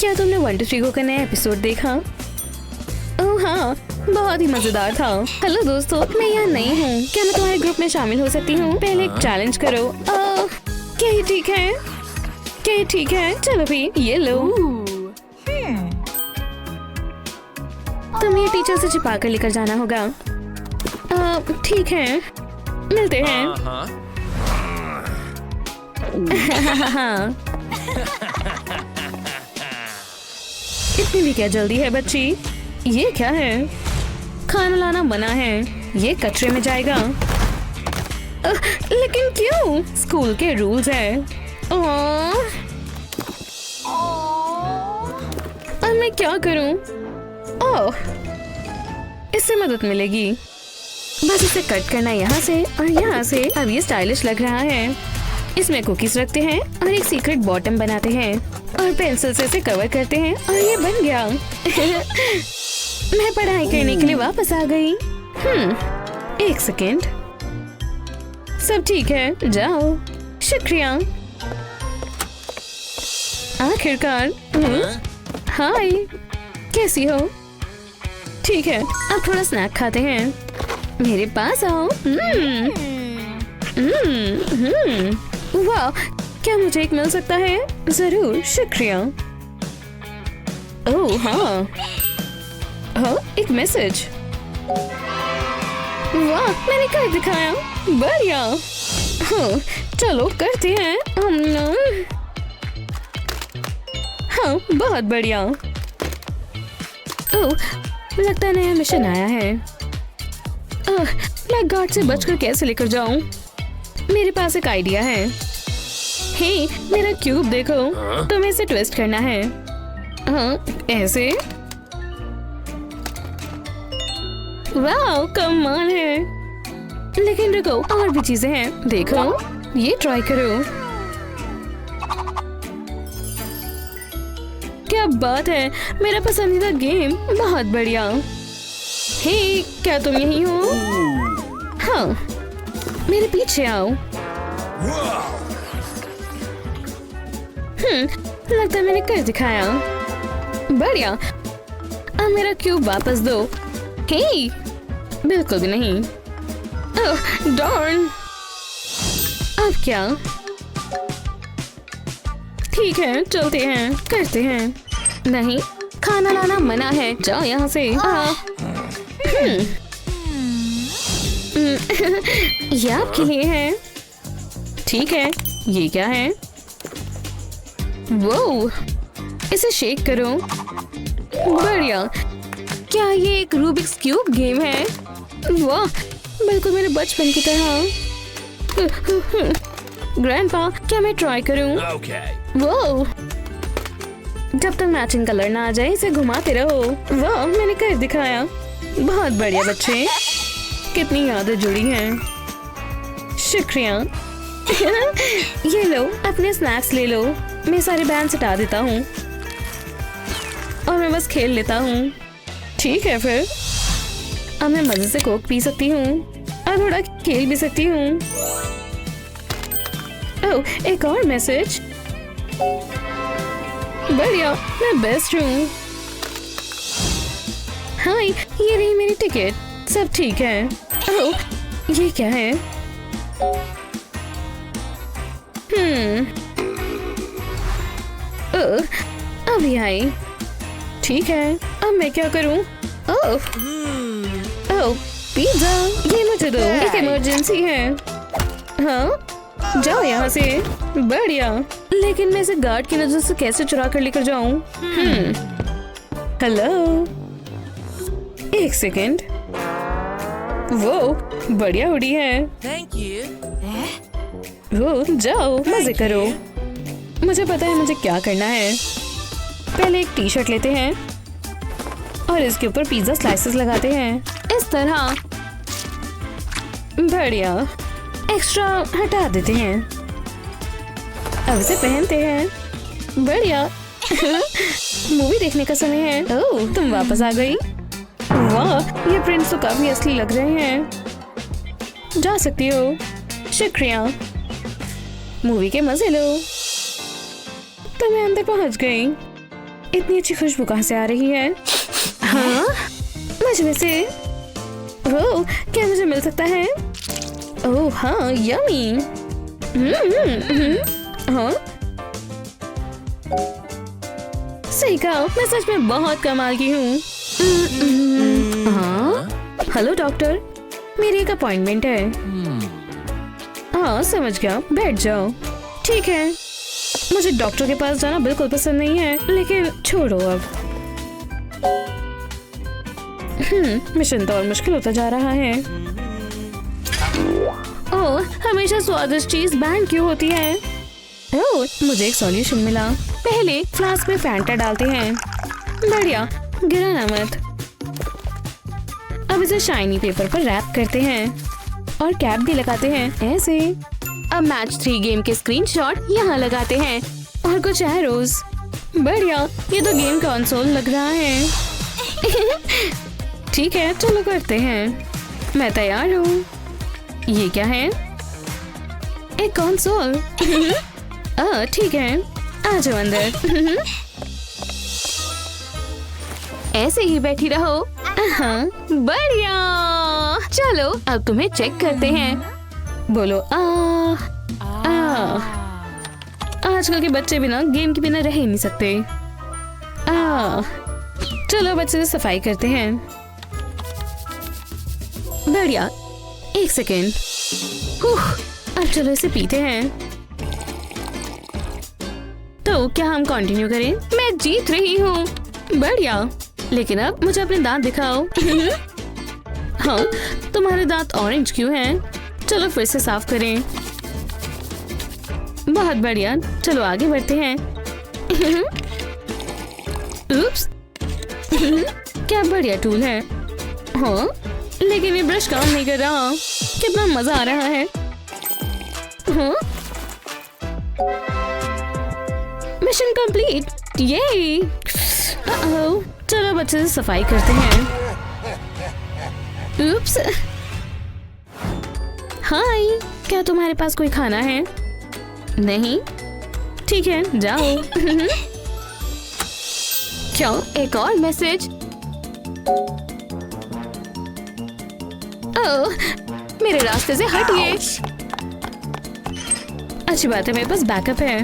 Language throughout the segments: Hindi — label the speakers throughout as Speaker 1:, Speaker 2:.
Speaker 1: क्या तुमने 1 2 3 गो का नया एपिसोड देखा? ओह हाँ, बहुत ही मजेदार था। हेलो दोस्तों, मैं यहाँ नई हूँ। क्या मैं तुम्हारे ग्रुप में शामिल हो सकती हूँ? पहले एक चैलेंज करो। क्या ये ठीक है? क्या ये ठीक है? चलो भी, ये लो। तुम्हें ये टीचर से छिपा कर लेकर जाना होगा। ठीक है, मिलते हैं। इतनी भी क्या जल्दी है बच्ची? ये क्या है? खाना लाना मना है, ये कचरे में जाएगा। लेकिन क्यों? स्कूल के रूल्स है। और मैं क्या करूं? ओह, इससे मदद मिलेगी। बस इसे कट करना यहाँ से और यहाँ से। अब ये स्टाइलिश लग रहा है। इसमें कुकीज रखते हैं और एक सीक्रेट बॉटम बनाते हैं और पेंसिल से इसे कवर करते हैं और ये बन गया। मैं पढ़ाई करने के लिए वापस आ गई। एक सेकेंड, सब ठीक है, जाओ। शुक्रिया। आखिरकार। हाय, कैसी हो? ठीक है, अब थोड़ा स्नैक खाते हैं। मेरे पास आओ। वाह, क्या मुझे एक मिल सकता है? जरूर, शुक्रिया। ओह हाँ, एक मैसेज। वाह, मैंने कर दिखाया। बढ़िया। हाँ, चलो करते हैं। हाँ, बहुत बढ़िया। ओह, लगता है नया मिशन आया है। मैं गार्ड से बचकर कैसे लेकर जाऊं? मेरे पास एक आइडिया है। हे, मेरा क्यूब देखो। तुम्हें इसे ट्विस्ट करना है। हाँ, ऐसे। वाह, कमाल है। लेकिन रुको, और भी चीजें हैं। देखो, ये ट्राई करो। क्या बात है, मेरा पसंदीदा गेम। बहुत बढ़िया। हे, क्या तुम यही हो? हाँ, मेरे पीछे आओ। लगता है मैंने कर दिखाया। बढ़िया। अब मेरा क्यूब वापस दो। हे, बिल्कुल भी नहीं। ओह, डॉर्न। अब क्या? ठीक है, चलते हैं, करते हैं। नहीं, खाना लाना मना है, जाओ यहाँ से। ये आपके लिए है। ठीक है, ये क्या है? वो, इसे शेक करो। बढ़िया। क्या ये एक रूबिक्स क्यूब गेम है? वाह, बिल्कुल मेरे बचपन की तरह। ग्रैंडपा, क्या मैं ट्राई करूं? वो, जब तक मैचिंग कलर ना आ जाए इसे घुमाते रहो। वाह, मैंने कर दिखाया। बहुत बढ़िया बच्चे, कितनी यादें जुड़ी हैं। शुक्रिया। ये लो, अपने स्नैक्स ले लो। मैं सारे बैंड हटा देता हूँ और मैं बस खेल लेता हूँ। ठीक है फिर। अब मैं मजे से कोक पी सकती हूँ और थोड़ा खेल भी सकती हूँ। ओह, एक और मैसेज। बढ़िया, मैं बेस्ट हूँ। हाँ, ये रही मेरी टिकट। सब ठीक है। ओह, ये क्या है? अभी आई। ठीक है, अब मैं क्या करूं? ओह, पिज्जा, ये मुझे दो। एक इमरजेंसी है। हाँ, जाओ यहाँ से। बढ़िया। लेकिन मैं इसे गार्ड की नजर से कैसे चुरा कर लेकर जाऊं? हेलो, एक सेकेंड। वो बढ़िया उड़ी है।
Speaker 2: Thank you.
Speaker 1: वो, जाओ मजे करो। मुझे पता है मुझे क्या करना है। पहले एक टी शर्ट लेते हैं और इसके ऊपर पिज्जा स्लाइसेस लगाते हैं, इस तरह। बढ़िया। एक्स्ट्रा हटा देते हैं। अब इसे पहनते हैं। बढ़िया। मूवी देखने का समय है। ओह, तुम वापस आ गई। वाह, ये प्रिंट्स तो काफी असली लग रहे हैं। जा सकती हो। शुक्रिया। मूवी के मजे लो। तो मैं अंदर पहुंच गई। इतनी अच्छी खुशबू कहाँ से आ रही है? हाँ, मुझ में से। ओह, क्या मुझे मिल सकता है? ओह हाँ, यम्मी। हाँ, सही कहा, मैं सच में बहुत कमाल की हूँ। हाँ, हेलो डॉक्टर, मेरी एक अपॉइंटमेंट है। हाँ समझ गया, बैठ जाओ। ठीक है, मुझे डॉक्टर के पास जाना बिल्कुल पसंद नहीं है, लेकिन छोड़ो अब। मिशन तो और मुश्किल होता जा रहा है। ओह, हमेशा स्वादिष्ट चीज बैन क्यों होती है? ओह, मुझे एक सॉल्यूशन मिला। पहले फ्लास्क में फैंटा डालते हैं। बढ़िया, गिराना मत। अब इसे शाइनी पेपर पर रैप करते हैं और कैप भी लगाते हैं, ऐसे। अब मैच 3 गेम के स्क्रीनशॉट यहाँ लगाते हैं और कुछ एरोज। बढ़िया, ये तो गेम कंसोल लग रहा है। ठीक है, चलो करते हैं। मैं तैयार हूँ। ये क्या है? एक कंसोल। ठीक है, आ जाओ अंदर। ऐसे ही बैठी रहो। हाँ, बढ़िया। चलो अब तुम्हें चेक करते हैं। बोलो आजकल के बच्चे बिना गेम के बिना रह ही नहीं सकते। चलो अब अच्छे से सफाई करते हैं। बढ़िया, 1 सेकेंड। अब चलो इसे पीते हैं। तो क्या हम कंटिन्यू करें? मैं जीत रही हूँ। बढ़िया, लेकिन अब मुझे अपने दांत दिखाओ। हाँ, तुम्हारे दांत ऑरेंज क्यों हैं? चलो फिर से साफ करें। बहुत बढ़िया, चलो आगे बढ़ते हैं। उप्स, क्या बढ़िया टूल है। हाँ, लेकिन ये ब्रश काम नहीं कर रहा। कितना मजा आ रहा है। हाँ, मिशन कंप्लीट। ये चलो अब अच्छे से सफाई करते हैं। उप्स। हाय, क्या तुम्हारे पास कोई खाना है? नहीं? ठीक है, जाओ। क्या एक और मैसेज? ओह, मेरे रास्ते से हटिए। अच्छी बात है, मेरे पास बैकअप है,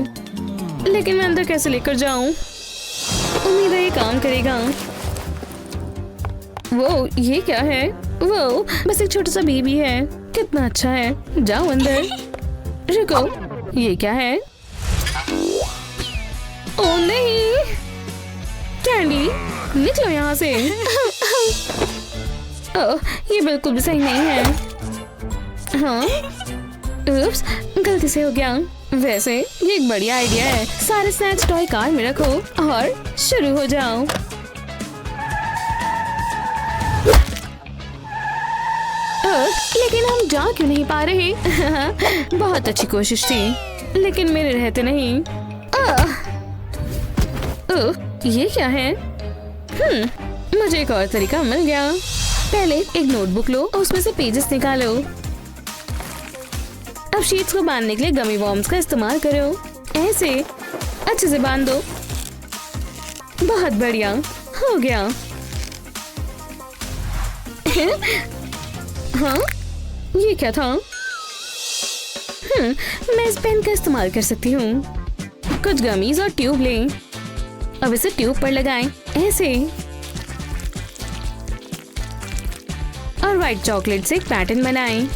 Speaker 1: लेकिन मैं अंदर कैसे लेकर जाऊं? उम्मीद है ये काम करेगा। वो ये क्या है? वो बस एक छोटा सा बेबी है। कितना अच्छा है। जाओ अंदर। रुको, ये क्या है? ओह नहीं, कैंडी, निकलो यहाँ से। ओह, ये बिल्कुल भी सही नहीं है। हाँ, उप्स, गलती से हो गया। वैसे ये एक बढ़िया आइडिया है। सारे स्नैक्स टॉय कार में रखो और शुरू हो जाओ। लेकिन हम जा क्यों नहीं पा रहे? बहुत अच्छी कोशिश थी, लेकिन मेरे रहते नहीं। ये क्या है? मुझे एक और तरीका मिल गया। पहले एक नोटबुक लो और उसमें से पेजेस निकालो। अब शीट्स को बांधने के लिए गमी वॉर्म्स का इस्तेमाल करो। ऐसे अच्छे से बांध दो। बहुत बढ़िया, हो गया। हाँ, ये क्या था? मैं इस पेन का इस्तेमाल कर सकती हूँ। कुछ गमीज और ट्यूब लें। अब इसे ट्यूब पर लगाएं, ऐसे। और व्हाइट चॉकलेट से एक पैटर्न बनाएं।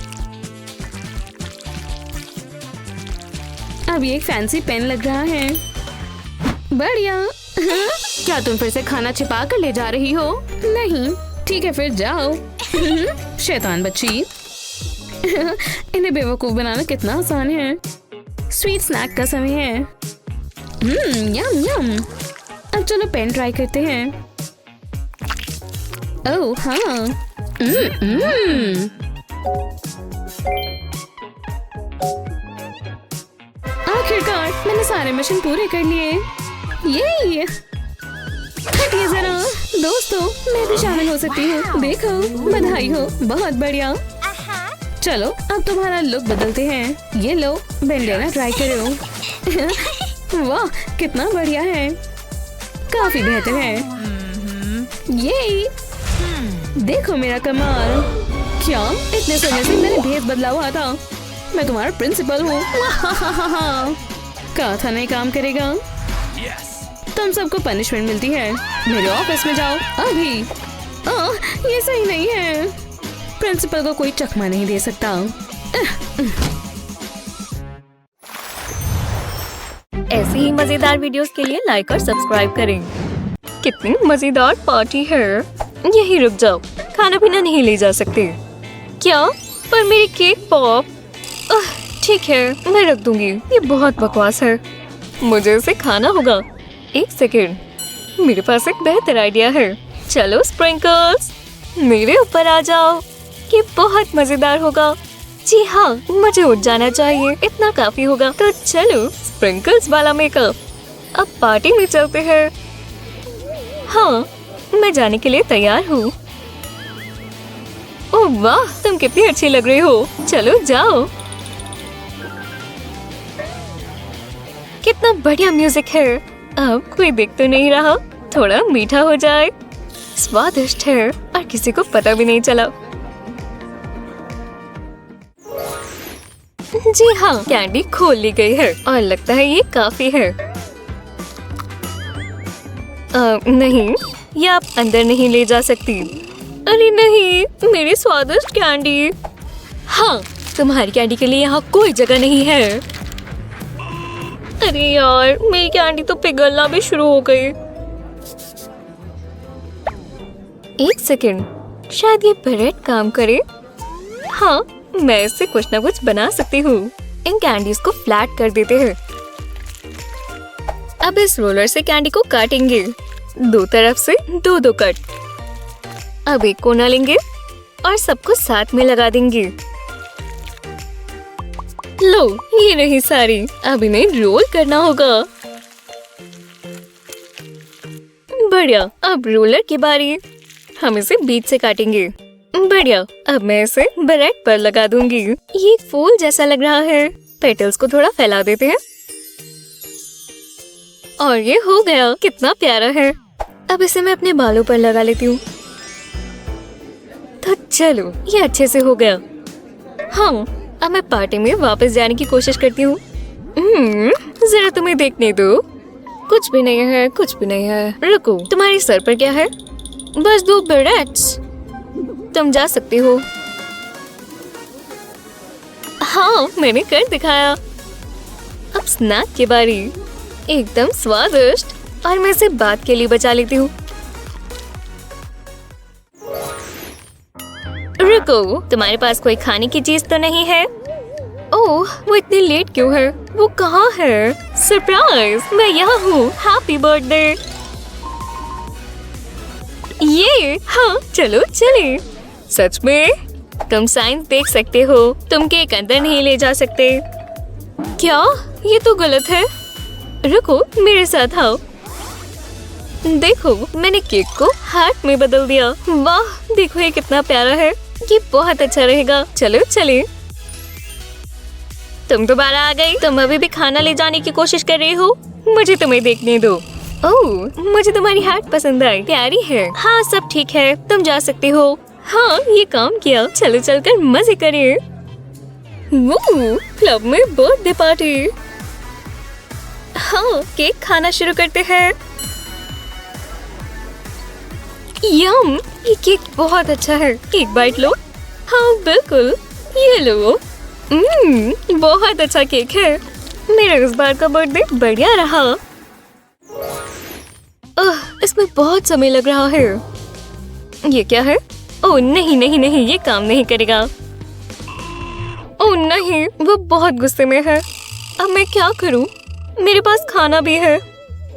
Speaker 1: अब ये एक फैंसी पेन लग रहा है। बढ़िया। क्या तुम फिर से खाना छिपा कर ले जा रही हो? नहीं, ठीक है फिर जाओ। शैतान बच्ची। इन्हें बेवकूफ बनाना कितना आसान है। स्वीट स्नैक का समय है। यम यम। अब चलो पेन ट्राई करते हैं। ओह हाँ। आखिरकार मैंने सारे मिशन पूरे कर लिए। ये हटिए जरा। दोस्तों, मैं भी शामिल हो सकती हूँ। देखो, बधाई हो, बहुत बढ़िया। चलो अब तुम्हारा लुक बदलते हैं। ये लो, बेंडेना ट्राई करो। वाह, कितना बढ़िया है। काफी बेहतर है। ये देखो मेरा कमाल। क्या इतने समय से मैंने भेस बदला हुआ था। मैं तुम्हारा प्रिंसिपल हूँ। कहा था नहीं काम करेगा। तुम सबको पनिशमेंट मिलती है। मेरे ऑफिस में जाओ अभी। ये सही नहीं है। प्रिंसिपल को कोई चकमा नहीं दे सकता।
Speaker 2: ऐसी ही मजेदार वीडियोस के लिए लाइक और सब्सक्राइब करें। कितनी मजेदार पार्टी है। यहीं रुक जाओ, खाना पीना नहीं ले जा सकते क्या? पर मेरी केक पॉप। ठीक है, मैं रख दूंगी। ये बहुत बकवास है। मुझे इसे खाना होगा। एक सेकेंड, मेरे पास एक बेहतर आइडिया है। चलो स्प्रिंकल्स, मेरे ऊपर आ जाओ। ये बहुत मजेदार होगा। जी हाँ, मुझे उठ जाना चाहिए। इतना काफी होगा। तो चलो स्प्रिंकल्स वाला मेकअप। अब पार्टी में चलते हैं। हाँ, मैं जाने के लिए तैयार हूँ। ओह वाह, तुम कितनी अच्छी लग रही हो। चलो जाओ। कितना बढ़िया म्यूजिक है। अब कोई देख तो नहीं रहा। थोड़ा मीठा हो जाए। स्वादिष्ट है और किसी को पता भी नहीं चला। जी हाँ, कैंडी खोल ली गई है और लगता है ये काफी है। नहीं, ये आप अंदर नहीं ले जा सकती। अरे नहीं, मेरी स्वादिष्ट कैंडी। हाँ, तुम्हारी कैंडी के लिए यहाँ कोई जगह नहीं है। अरे यार, मेरी कैंडी तो पिघलना भी शुरू हो गई। एक सेकेंड, शायद ये ब्रेड काम करे। हाँ, मैं इससे कुछ ना कुछ बना सकती हूँ। इन कैंडीज को फ्लैट कर देते हैं। अब इस रोलर से कैंडी को काटेंगे। दो तरफ से दो दो कट। अब एक कोना लेंगे और सबको साथ में लगा देंगे। लो, ये रही सारी। अब इन्हें रोल करना होगा। बढ़िया, अब रोलर की बारी। हम इसे बीच से काटेंगे। बढ़िया, अब मैं इसे ब्रेड पर लगा दूंगी। ये फूल जैसा लग रहा है। पेटल्स को थोड़ा फैला देते हैं और ये हो गया। कितना प्यारा है। अब इसे मैं अपने बालों पर लगा लेती हूँ। तो चलो, ये अच्छे से हो गया। हाँ, अब मैं पार्टी में वापस जाने की कोशिश करती हूँ। जरा तुम्हें देखने दो। कुछ भी नहीं है, कुछ भी नहीं है। रुको, तुम्हारे सर पर क्या है? बस 2 ब्रेड्स। तुम जा सकती हो। हाँ, मैंने कर दिखाया। अब स्नैक की बारी। एकदम स्वादिष्ट। और मैं इसे बाद के लिए बचा लेती हूँ। रुको, तुम्हारे पास कोई खाने की चीज तो नहीं है? ओह, वो इतनी लेट क्यों है? वो कहाँ है? सरप्राइज, मैं यहाँ हूँ। Happy birthday. ये हाँ, चलो चले। सच में? तुम साइंस देख सकते हो। तुम केक अंदर नहीं ले जा सकते। क्या? ये तो गलत है। रुको, मेरे साथ आओ। देखो, मैंने केक को हार्ट में बदल दिया। वाह, देखो ये कितना प्यारा है। ये बहुत अच्छा रहेगा। चलो चले। तुम दोबारा आ गई। तुम अभी भी खाना ले जाने की कोशिश कर रही हो। मुझे तुम्हें देखने दो। ओह, मुझे तुम्हारी हैट पसंद आई। प्यारी है। हाँ, सब ठीक है। तुम जा सकते हो। हाँ, ये काम किया। चलो चलकर मजे करिए। क्लब में बर्थडे पार्टी। हाँ, केक खाना शुरू करते हैं। यम, ये केक बहुत अच्छा है। एक बाइट लो। हाँ बिल्कुल, ये लो। बहुत अच्छा केक है। मेरा इस बार का बर्थडे बढ़िया रहा। इसमें बहुत समय लग रहा है। ये क्या है? ओह नहीं नहीं नहीं, ये काम नहीं करेगा। ओह नहीं, वो बहुत गुस्से में है। अब मैं क्या करूं? मेरे पास खाना भी है।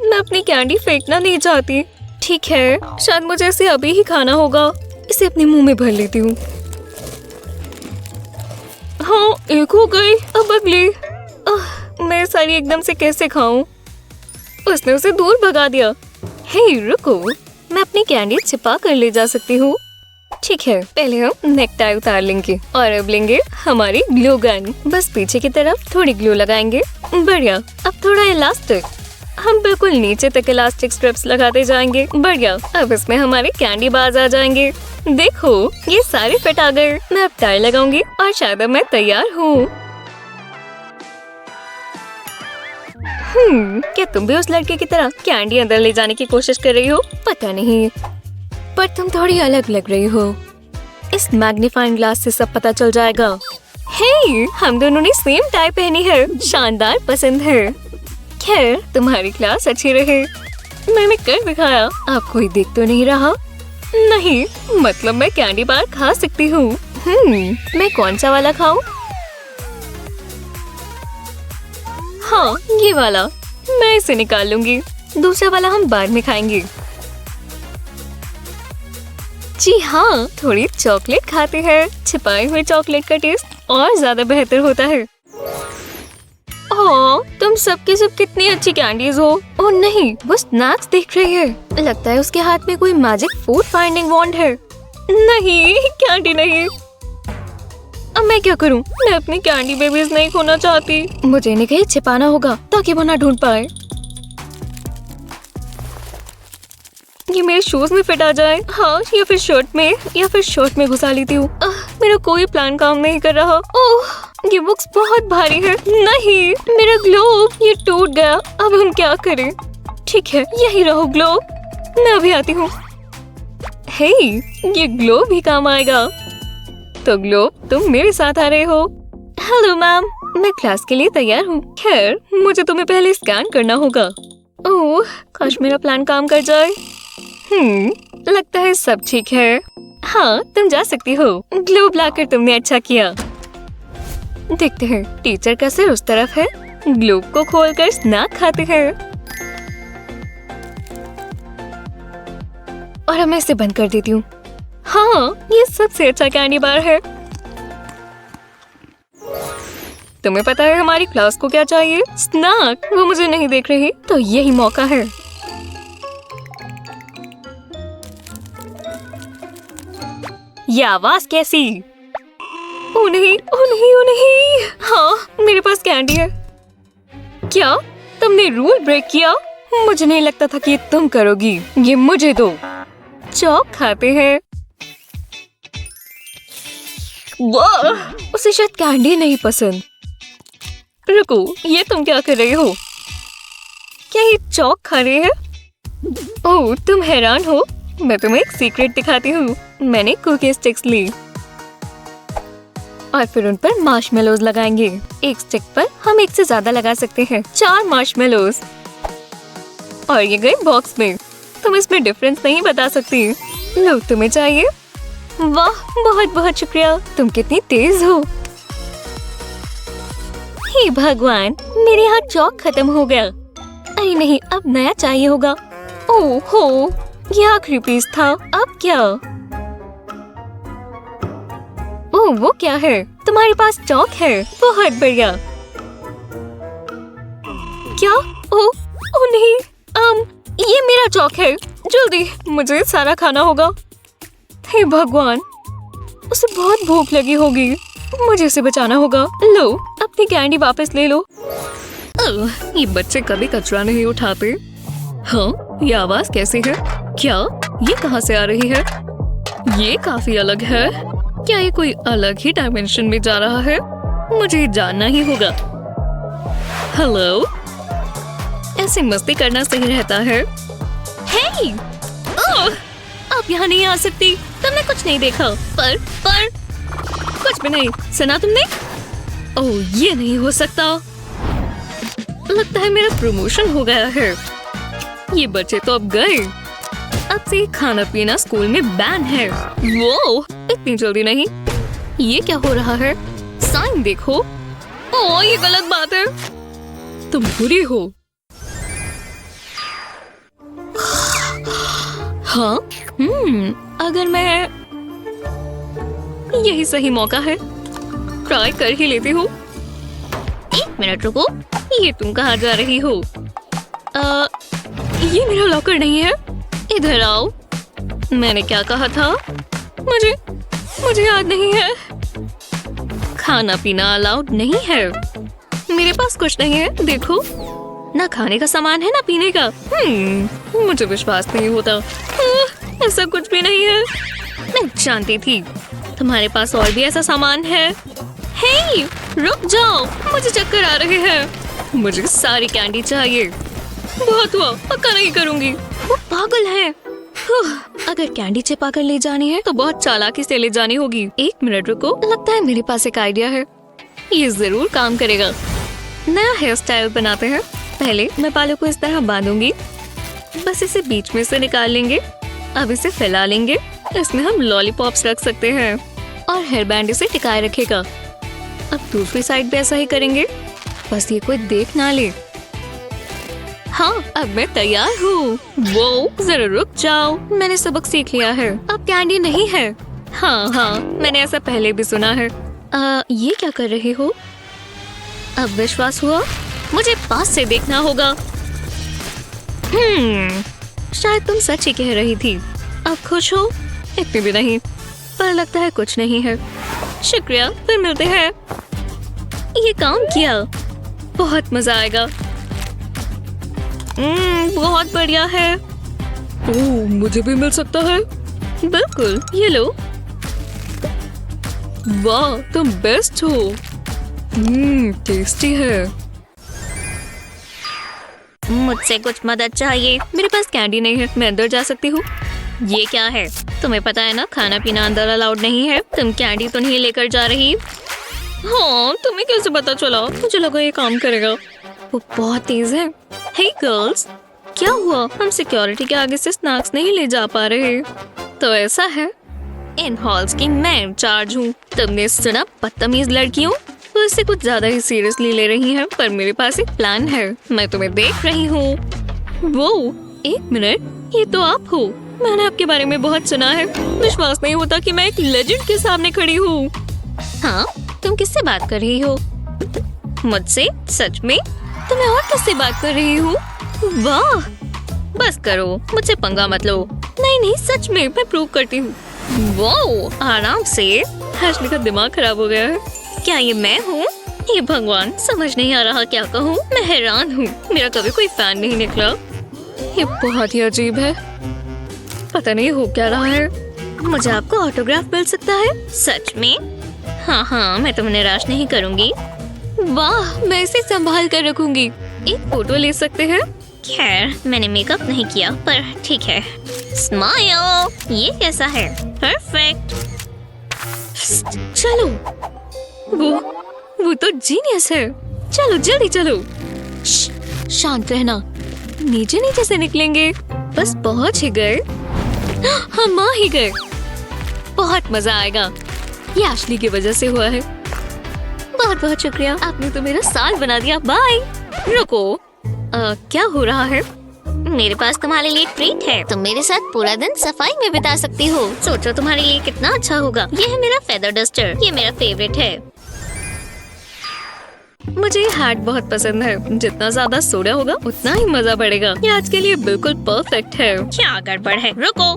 Speaker 2: मैं अपनी कैंडी फेंकना नहीं चाहती। ठीक है, शायद मुझे इसे अभी ही खाना होगा। इसे अपने मुंह में भर लेती हूँ। हाँ, एक हो गई। अब अगली। मैं सारी एकदम से कैसे खाऊं? उसने उसे दूर भगा दिया। हे रुको, मैं अपनी कैंडी छिपा कर ले जा सकती हूँ। ठीक है, पहले हम नेक टाई उतार लेंगे और अब लेंगे हमारी ग्लू गन। बस पीछे की तरफ थोड़ी ग्लू लगाएंगे। बढ़िया, अब थोड़ा इलास्टिक। हम बिल्कुल नीचे तक इलास्टिक स्ट्रिप्स लगाते जाएंगे। बढ़िया, अब इसमें हमारे कैंडी बार्स आ जाएंगे। देखो, ये सारे फिट आ गए। मैं अब टाई लगाऊंगी और शायद अब मैं तैयार हूँ। क्या तुम भी उस लड़के की तरह कैंडी अंदर ले जाने की कोशिश कर रही हो? पता नहीं, पर तुम थोड़ी अलग लग रही हो। इस मैग्नीफाइंग ग्लास से सब पता चल जाएगा। हे, हम दोनों ने सेम टाई पहनी है। शानदार, पसंद है। खैर, तुम्हारी क्लास अच्छी रहे। मैंने कर दिखाया। आप कोई देख तो नहीं रहा? नहीं, मतलब मैं कैंडी बार खा सकती हूँ। मैं कौन सा वाला खाऊं? हाँ, ये वाला। मैं इसे निकाल लूंगी। दूसरा वाला हम बाद में खाएंगे। जी हाँ, थोड़ी चॉकलेट खाते हैं। छिपाए हुए चॉकलेट का टेस्ट और ज्यादा बेहतर होता है। ओह, तुम सबके सब कितनी अच्छी कैंडीज हो। ओह नहीं, वो स्नैक्स देख रही है। लगता है उसके हाथ में कोई मैजिक फूड फाइंडिंग वॉन्ड है। नहीं, कैंडी नहीं। अब मैं क्या करूं? मैं अपनी कैंडी बेबीज नहीं खोना चाहती। मुझे इन्हें कहीं छिपाना होगा ताकि वो ना ढूंढ पाए। ये मेरे शूज में फिट आ जाए। हाँ, या फिर शर्ट में घुसा लेती हूँ। मेरा कोई प्लान काम नहीं कर रहा। ओह, ये बुक्स बहुत भारी है। नहीं, मेरा ग्लोब, ये टूट गया। अब हम क्या करें? ठीक है, यही रहो ग्लोब। मैं अभी आती हूँ। हे, ये ग्लोब भी काम आएगा। तो ग्लोब, तुम मेरे साथ आ रहे हो? हेलो मैम, मैं क्लास के लिए तैयार हूँ। खैर, मुझे तुम्हें पहले स्कैन करना होगा। ओह, काश मेरा प्लान काम कर जाए। लगता है सब ठीक है। हाँ, तुम जा सकती हो। ग्लोब लाकर तुमने अच्छा किया। देखते हैं, टीचर का सिर उस तरफ है। ग्लोब को खोलकर स्नैक खाते हैं। और अब मैं इसे बंद कर देती हूँ। हाँ, ये सबसे अच्छा कैंडी बार है। तुम्हें पता है हमारी क्लास को क्या चाहिए? स्नैक। वो मुझे नहीं देख रही, तो यही मौका है। ये आवाज कैसी? ओ नहीं, ओ नहीं, ओ नहीं। हाँ, मेरे पास कैंडी है। क्या तुमने रूल ब्रेक किया? मुझे नहीं लगता था कि ये तुम करोगी। ये मुझे दो। चॉक खाते हैं। वाह, उसे शायद कैंडी नहीं पसंद। रुको, ये तुम क्या कर रही हो? क्या ये चॉक खा रहे हैं? ओह, तुम हैरान हो? मैं तुम्हें एक सीक्रेट दिखाती हूँ। मैंने कुकी स्टिक्स ली और फिर उन पर मार्शमेलोज लगाएंगे। एक स्टिक पर हम एक से ज्यादा लगा सकते हैं। 4 मार्शमेलोज। और ये गए बॉक्स में। तुम इसमें डिफरेंस नहीं बता सकती। लो, तुम्हें चाहिए? वाह, बहुत बहुत शुक्रिया। तुम कितनी तेज हो। हे भगवान, मेरे यहाँ चॉक खत्म हो गया। अरे नहीं, अब नया चाहिए होगा। ओह हो, ये आखिरी पीस था। अब क्या? ओह, वो क्या है? तुम्हारे पास चॉक है। बहुत बढ़िया। क्या? ओह, ओह नहीं, ये मेरा चॉक है। जल्दी, मुझे सारा खाना होगा। हे भगवान, उसे बहुत भूख लगी होगी। मुझे उसे बचाना होगा। लो, अपनी कैंडी वापस ले लो। ये बच्चे कभी कचरा नहीं उठाते। हाँ, ये आवाज कैसी है? क्या ये कहाँ से आ रही है? ये काफी अलग है। क्या ये कोई अलग ही डायमेंशन में जा रहा है? मुझे जानना ही होगा। हेलो, ऐसे मस्ती करना सही रहता है। हे, आप यहाँ नहीं आ सकती। तुमने कुछ नहीं देखा। पर कुछ भी नहीं सुना तुमने? ओह, ये नहीं हो सकता। लगता है मेरा प्रमोशन हो गया है। ये बच्चे तो अब गए। अब से खाना पीना स्कूल में बैन है। वो इतनी जल्दी नहीं। ये क्या हो रहा है? साइन देखो। ओह, ये गलत बात है। तुम बुरी हो। हाँ, अगर मैं, यही सही मौका है। ट्राई कर ही लेती हूँ। 1 मिनट रुको। ये तुम कहाँ जा रही हो? ये मेरा लॉकर नहीं है। इधर आओ। मैंने क्या कहा था? मुझे याद नहीं है। खाना पीना अलाउड नहीं है। मेरे पास कुछ नहीं है। देखो, ना खाने का सामान है ना पीने का। मुझे विश्वास नहीं होता। ऐसा कुछ भी नहीं है। मैं जानती थी तुम्हारे पास और भी ऐसा सामान है। हे, रुक जाओ, मुझे चक्कर आ रहे हैं। मुझे सारी कैंडी चाहिए। बहुत हुआ, पक्का नहीं करूंगी। वो पागल है। अगर कैंडी छिपा कर ले जानी है तो बहुत चालाकी से ले जानी होगी। 1 मिनट रुको, लगता है मेरे पास एक आइडिया है। ये जरूर काम करेगा। नया हेयर स्टाइल बनाते हैं। पहले मैं बालों को इस तरह बांधूंगी, बस इसे बीच में से निकाल लेंगे। अब इसे फैला लेंगे। इसमें हम लॉलीपॉप्स रख सकते हैं और हेयर बैंड इसे टिकाए रखेगा। अब दूसरी साइड भी ऐसा ही करेंगे, बस ये कोई देख ना ले। हाँ, अब मैं तैयार हूँ। वो जरा रुक जाओ, मैंने सबक सीख लिया है। अब कैंडी नहीं है। हाँ, मैंने ऐसा पहले भी सुना है। ये क्या कर रहे हो? अब विश्वास हुआ? मुझे पास से देखना होगा। शायद तुम सच ही कह रही थी। अब खुश हो? इतनी भी नहीं, पर लगता है कुछ नहीं है। शुक्रिया, फिर मिलते हैं। ये काम किया, बहुत मजा आएगा। बहुत बढ़िया है। ओह, मुझे भी मिल सकता है। बिल्कुल, ये लो। वाह, तुम बेस्ट हो। टेस्टी है। मुझसे कुछ मदद चाहिए। मेरे पास कैंडी नहीं है। मैं अंदर जा सकती हूँ? ये क्या है? तुम्हें पता है ना, खाना पीना अंदर अलाउड नहीं है। तुम कैंडी तो नहीं लेकर जा रही? हाँ, तुम्हें कैसे पता चला? मुझे लगा ये काम करेगा। वो बहुत तेज है। हे गर्ल्स, क्या हुआ? हम सिक्योरिटी के आगे से स्नैक्स नहीं ले जा पा रहे। तो ऐसा है, इन हॉल्स की मैं इंचार्ज हूँ। तुमने सुना, बदतमीज लड़कियों तो इससे कुछ ज्यादा ही सीरियसली ले रही हैं। पर मेरे पास एक प्लान है। मैं तुम्हें देख रही हूँ। वो 1 मिनट, ये तो आप हो। मैंने आपके बारे में बहुत सुना है। विश्वास नहीं होता कि मैं एक लेजेंड के सामने खड़ी हूँ। हाँ, तुम किससे बात कर रही हो? मुझसे? सच में? तो मैं और किससे बात कर रही हूँ? वाह, बस करो, मुझसे पंगा मत लो। नहीं, सच में, मैं प्रूव करती हूँ। वो आराम से। एशली का दिमाग खराब हो गया है। क्या ये मैं हूँ? ये भगवान, समझ नहीं आ रहा क्या कहूँ। मैं हैरान हूँ, मेरा कभी कोई फैन नहीं निकला। ये बहुत ही अजीब है। पता नहीं हो क्या रहा है। मुझे आपको ऑटोग्राफ मिल सकता है? सच में? हाँ, मैं तुम्हें निराश नहीं करूँगी। वाह, मैं इसे संभाल कर रखूंगी। एक फोटो ले सकते हैं? खैर, मैंने मेकअप नहीं किया, पर ठीक है। स्माइल, ये कैसा है? परफेक्ट। चलो, वो तो जीनियस है। चलो जल्दी चलो। शांत रहना, नीचे से निकलेंगे। बस पहुंच ही गए। हम आ ही गए। बहुत मजा आएगा। ये एशली की वजह से हुआ है। बहुत बहुत शुक्रिया, आपने तो मेरा साल बना दिया। बाय। रुको, क्या हो रहा है? मेरे पास तुम्हारे लिए ट्रीट है। तुम मेरे साथ पूरा दिन सफाई में बिता सकती हो। सोचो तुम्हारे लिए कितना अच्छा होगा। ये है मेरा फेदर डस्टर। ये मेरा फेवरेट है। मुझे ये हैट बहुत पसंद है। जितना ज्यादा सोडा होगा उतना ही मजा बढ़ेगा। ये आज के लिए बिल्कुल परफेक्ट है। क्या गड़बड़ है? रुको,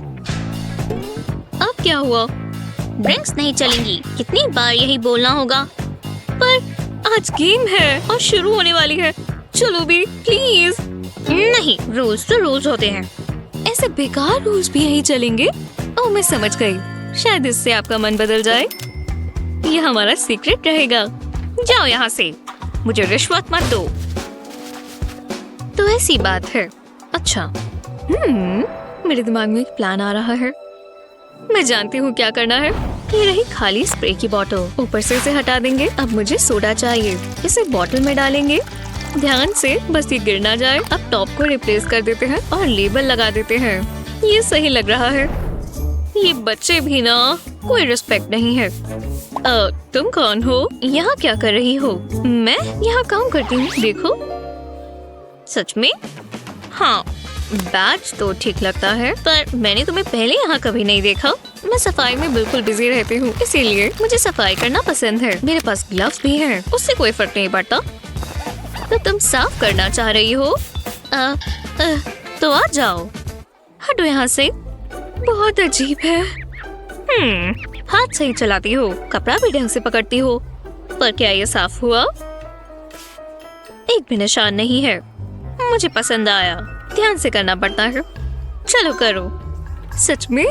Speaker 2: अब क्या हुआ? ड्रिंक्स नहीं चलेंगी। कितनी बार यही बोलना होगा? पर आज गेम है और शुरू होने वाली है। चलो भी, प्लीज। नहीं, रूल्स तो रूल्स होते हैं। ऐसे बेकार रूल्स भी यही चलेंगे? ओह, मैं समझ गई। शायद इससे आपका मन बदल जाए। ये हमारा सीक्रेट रहेगा। जाओ यहाँ से, मुझे रिश्वत मत दो। तो ऐसी बात है। अच्छा, मेरे दिमाग में एक प्लान आ रहा है। मैं जानती हूँ क्या करना है। ये रही खाली स्प्रे की बोतल। ऊपर से इसे हटा देंगे। अब मुझे सोडा चाहिए। इसे बोतल में डालेंगे। ध्यान से, बस ये गिर ना जाए। अब टॉप को रिप्लेस कर देते हैं और लेबल लगा देते हैं। ये सही लग रहा है। ये बच्चे भी ना, कोई रिस्पेक्ट नहीं है। तुम कौन हो? यहाँ क्या कर रही हो? मैं यहाँ काम करती हूँ। देखो। सच में? हाँ, बैच तो ठीक लगता है, पर मैंने तुम्हें पहले यहाँ कभी नहीं देखा। मैं सफाई में बिल्कुल बिजी रहती हूँ, इसीलिए मुझे सफाई करना पसंद है। मेरे पास ग्लव्स भी हैं, उससे कोई फर्क नहीं पड़ता। तो तुम साफ करना चाह रही हो? तो आ जाओ। हटो यहाँ से। बहुत अजीब है। हाथ सही चलाती हो, कपड़ा भी ढंग से पकड़ती हो, पर क्या ये साफ हुआ? एक भी निशान नहीं है। मुझे पसंद आया। ध्यान से करना पड़ता है। चलो करो। सच में?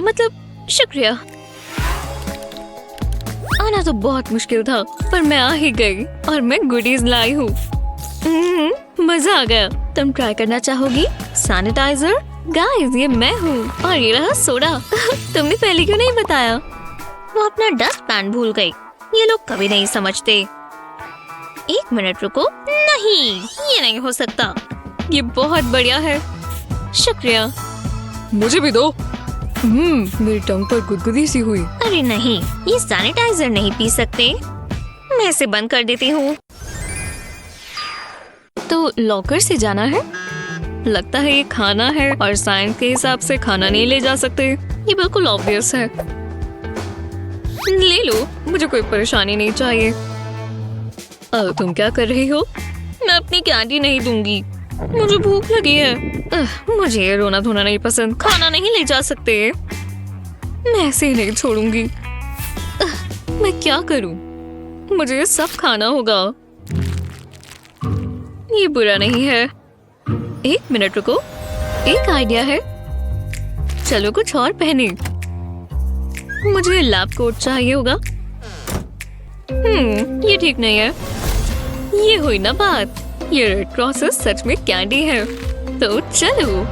Speaker 2: मतलब शुक्रिया। आना तो बहुत मुश्किल था, पर मैं आ ही गई और मैं गुडीज लाई हूँ। मजा आ गया। तुम ट्राई करना चाहोगी? सैनिटाइजर? गाइस, ये मैं हूँ और ये रहा सोडा। तुमने पहले क्यों नहीं बताया? वो अपना डस्ट पैन भूल गई। ये लोग कभी नहीं समझते। एक मिनट रुको। नहीं, ये नहीं हो सकता। ये बहुत बढ़िया है। शुक्रिया। मुझे भी दो। मेरी टंग पर गुदगुदी सी हुई। अरे नहीं, ये सैनिटाइजर नहीं पी सकते। मैं इसे बंद कर देती हूँ। तो लॉकर से जाना है। लगता है ये खाना है और साइंस के हिसाब से खाना नहीं ले जा सकते। ये बिल्कुल ऑब्वियस है। ले लो, मुझे कोई परेशानी नहीं चाहिए। तुम क्या कर रही हो? मैं अपनी कैंडी नहीं दूंगी। मुझे भूख लगी है। मुझे ये रोना धोना नहीं पसंद। खाना नहीं ले जा सकते। मैं ऐसे ही नहीं छोड़ूंगी। मैं क्या करूं? मुझे ये सब खाना होगा। ये बुरा नहीं है। एक मिनट रुको, एक आइडिया है। चलो कुछ और पहने। मुझे लैब कोट चाहिए होगा। ये ठीक नहीं है। ये हुई ना बात। ये रेड क्रॉस सच में कैंडी है। तो चलो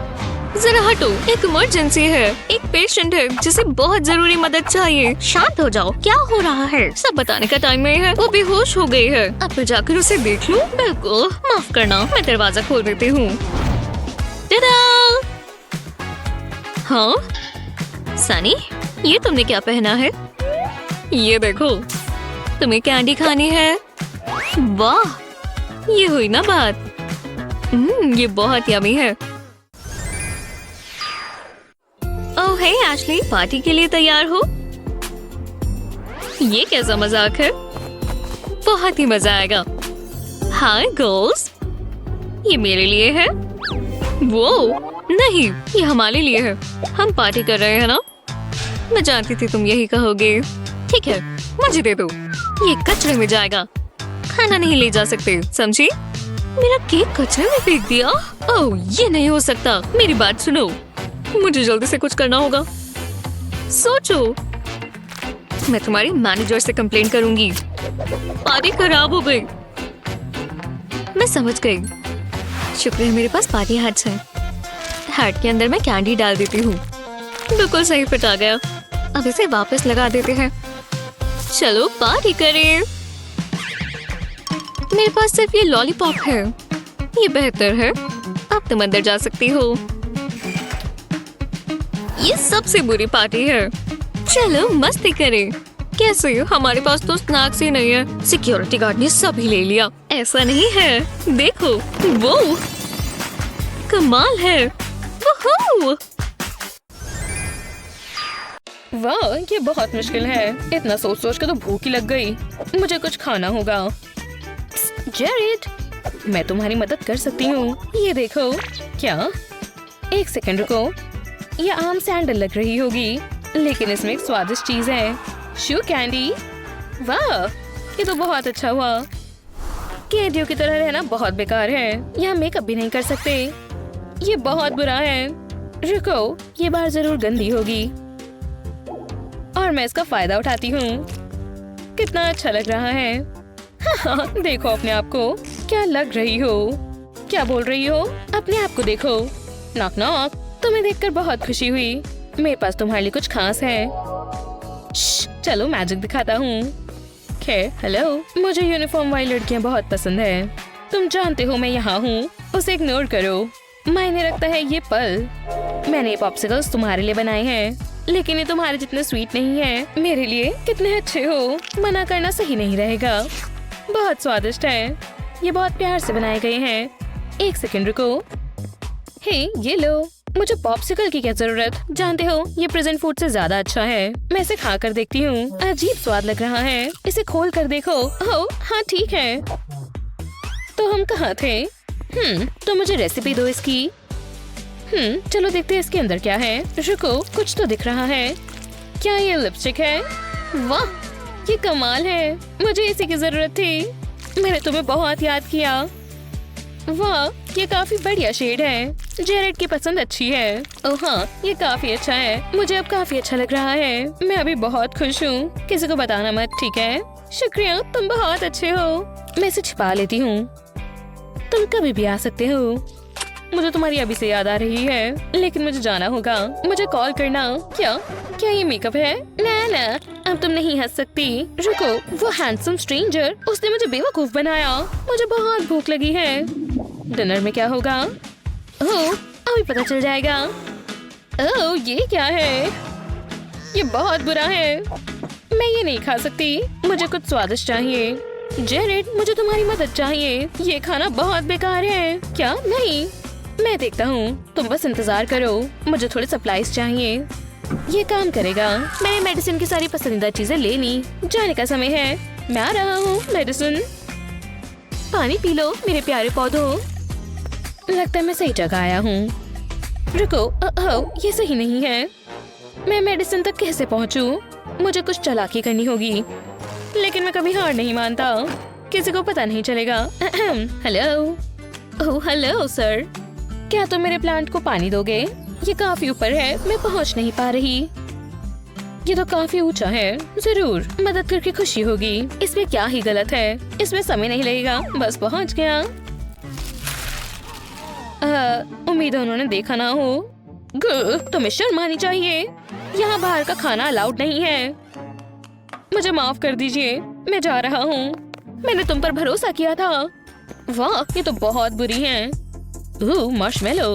Speaker 2: जरा हटो। एक इमरजेंसी है। एक पेशेंट है जिसे बहुत जरूरी मदद चाहिए। शांत हो जाओ। क्या हो रहा है? सब बताने का टाइम नहीं है। वो बेहोश हो गई है। अब मैं जाकर उसे देख लूं? बिल्कुल। माफ करना, मैं दरवाजा खोल देती हूँ। हाँ सनी, ये तुमने क्या पहना है? ये देखो, तुम्हें कैंडी खानी है। वाह, ये हुई ना बात। ये बहुत यम्मी है। ओह हे एशली, पार्टी के लिए तैयार हो? ये कैसा मजाक है? बहुत ही मजा आएगा। हाय गर्ल्स, ये मेरे लिए है। वो नहीं, ये हमारे लिए है। हम पार्टी कर रहे हैं ना? मैं जानती थी तुम यही कहोगे। ठीक है, मुझे दे दो। ये कचरे में जाएगा। खाना नहीं ले जा सकते, समझी? मेरा केक कचरे में फेंक दिया। ओह, ये नहीं हो सकता। मेरी बात सुनो, मुझे जल्दी से कुछ करना होगा। सोचो। मैं तुम्हारी मैनेजर से कंप्लेंट करूंगी। पार्टी खराब हो गई। मैं समझ गई। शुक्र है मेरे पास पार्टी हैट्स हैं। हैट के अंदर मैं कैंडी डाल देती हूँ। बिल्कुल सही फिट आ गया। अब इसे वापस लगा देते हैं। चलो पार्टी करें। मेरे पास सिर्फ ये लॉलीपॉप है। ये बेहतर है। अब तुम अंदर जा सकती हो। ये सबसे बुरी पार्टी है। चलो मस्ती करें। कैसे? हमारे पास तो स्नैक्स ही नहीं है। सिक्योरिटी गार्ड ने सभी ले लिया। ऐसा नहीं है। देखो, वो कमाल है। वूहू!
Speaker 1: वाह, ये बहुत मुश्किल है। इतना सोच सोच कर तो भूख ही लग गई। मुझे कुछ खाना होगा। जेरिड, मैं तुम्हारी मदद कर सकती हूँ। ये देखो। क्या? एक सेकंड रुको। ये आम सैंडल लग रही होगी, लेकिन इसमें एक स्वादिष्ट चीज है। शू कैंडी। वाह, ये तो बहुत अच्छा हुआ। कैंडियों की तरह रहना बहुत बेकार है। यहाँ मेकअप भी नहीं कर सकते। ये बहुत बुरा है। रुको, ये बार जरूर गंदी होगी और मैं इसका फायदा उठाती हूँ। कितना अच्छा लग रहा है। हाँ, देखो अपने आप को। क्या लग रही हो? क्या बोल रही हो? अपने आप को देखो। Knock knock. तुम्हें देखकर बहुत खुशी हुई। मेरे पास तुम्हारे लिए कुछ खास है। चलो मैजिक दिखाता हूँ। खैर, हेलो। मुझे यूनिफॉर्म वाली लड़कियाँ बहुत पसंद है। तुम जानते हो मैं यहाँ हूँ। उसे इग्नोर करो। मायने रखता है ये पल। मैंने ये पॉप्सिकल्स तुम्हारे लिए बनाए हैं, लेकिन ये तुम्हारे जितने स्वीट नहीं है। मेरे लिए कितने अच्छे हो। मना करना सही नहीं रहेगा। बहुत स्वादिष्ट है। ये बहुत प्यार से बनाए गए हैं। एक सेकंड रुको। हे, ये लो। मुझे पॉप्सिकल की क्या जरूरत? जानते हो, ये प्रेजेंट फूड से ज्यादा अच्छा है। मैं इसे खा कर देखती हूँ। अजीब स्वाद लग रहा है। इसे खोल कर देखो। ओह हाँ, ठीक है। तो हम कहाँ थे? तो मुझे रेसिपी दो इसकी। चलो देखते हैं इसके अंदर क्या है। रुको, कुछ तो दिख रहा है। क्या ये लिपस्टिक है? वाह, ये कमाल है। मुझे इसी की जरूरत थी। मैंने तुम्हें बहुत याद किया। वाह, ये काफी बढ़िया शेड है। जेरेड की पसंद अच्छी है। ओह हाँ, ये काफी अच्छा है। मुझे अब काफी अच्छा लग रहा है। मैं अभी बहुत खुश हूँ। किसी को बताना मत, ठीक है? शुक्रिया, तुम बहुत अच्छे हो। मैं इसे छिपा लेती हूँ। तुम कभी भी आ सकते हो। मुझे तुम्हारी अभी से याद आ रही है, लेकिन मुझे जाना होगा। मुझे कॉल करना। क्या ये मेकअप है? ना, अब तुम नहीं हंस सकती। रुको, वो हैंडसम स्ट्रेंजर, उसने मुझे बेवकूफ बनाया। मुझे बहुत भूख लगी है। डिनर में क्या होगा? ओह, अभी पता चल जाएगा। ओह, ये क्या है? ये बहुत बुरा है। मैं ये नहीं खा सकती। मुझे कुछ स्वादिष्ट चाहिए। जेरेड, मुझे तुम्हारी मदद चाहिए। ये खाना बहुत बेकार है। क्या? नहीं, मैं देखता हूँ। तुम बस इंतजार करो। मुझे थोड़े सप्लाईज चाहिए। ये काम करेगा। मैंने मेडिसिन की सारी पसंदीदा चीजें ले ली। जाने का समय है। मैं आ रहा हूँ। मेडिसिन, पानी पी लो मेरे प्यारे पौधों। लगता है मैं सही जगह आया हूँ। रुको, ये सही नहीं है। मैं मेडिसिन तक कैसे पहुँचूँ? मुझे कुछ चालाकी करनी होगी, लेकिन मैं कभी हार नहीं मानता। किसी को पता नहीं चलेगा। हेलो। ओह हेलो सर, क्या तुम मेरे प्लांट को पानी दोगे? ये काफी ऊपर है, मैं पहुंच नहीं पा रही। ये तो काफी ऊंचा है। जरूर, मदद करके खुशी होगी। इसमें क्या ही गलत है? इसमें समय नहीं लगेगा, बस पहुंच गया। उम्मीद है उन्होंने देखा ना हो। तुम्हें शर्म आनी चाहिए। यहाँ बाहर का खाना अलाउड नहीं है। मुझे माफ कर दीजिए, मैं जा रहा हूँ। मैंने तुम पर भरोसा किया था। वाह, ये तो बहुत बुरी हैं। मार्शमेलो।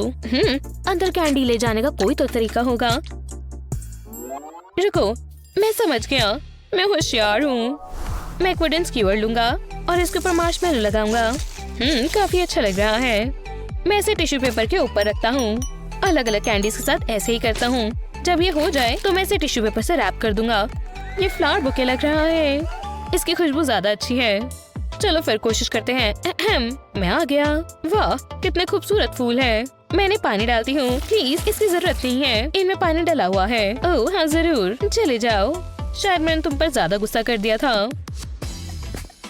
Speaker 1: अंदर कैंडी ले जाने का कोई तो तरीका होगा। रुको, मैं समझ गया। मैं होशियार हूँ। मैं एक वुडन स्कीवर लूंगा और इसके ऊपर मार्शमेलो लगाऊंगा। काफी अच्छा लग रहा है। मैं इसे टिश्यू पेपर के ऊपर रखता हूँ। अलग अलग कैंडीज के साथ ऐसे ही करता हूँ। जब ये हो जाए तो मैं इसे टिश्यू पेपर से रैप कर दूंगा। ये फ्लावर बुके लग रहा है। इसकी खुशबू ज्यादा अच्छी है। चलो फिर कोशिश करते हैं। मैं आ गया। वाह, कितने खूबसूरत फूल है। मैंने पानी डालती हूँ। प्लीज, इसकी जरूरत नहीं है। इनमें पानी डाला हुआ है। ओह हाँ जरूर, चले जाओ। शायद मैंने तुम पर ज्यादा गुस्सा कर दिया था।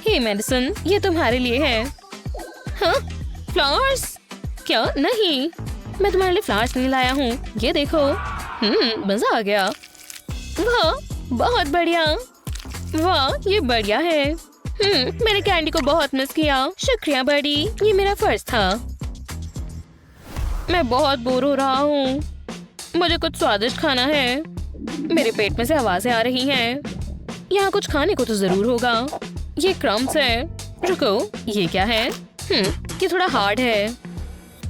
Speaker 1: हे मेडिसिन, ये तुम्हारे लिए है। हाँ, फ्लावर्स? क्या? नहीं, मैं तुम्हारे लिए फ्लावर्स नहीं लाया हूँ। ये देखो। मजा आ गया। वाह, बहुत बढ़िया। वाह, ये बढ़िया है। मैंने कैंडी को बहुत मिस किया। शुक्रिया बड़ी, ये मेरा फर्ज था। मैं बहुत बोर हो रहा हूँ। मुझे कुछ स्वादिष्ट खाना है। मेरे पेट में से आवाजें आ रही हैं। यहाँ कुछ खाने को तो जरूर होगा। ये क्रम्स है। रुको, ये क्या है? ये थोड़ा हार्ड है।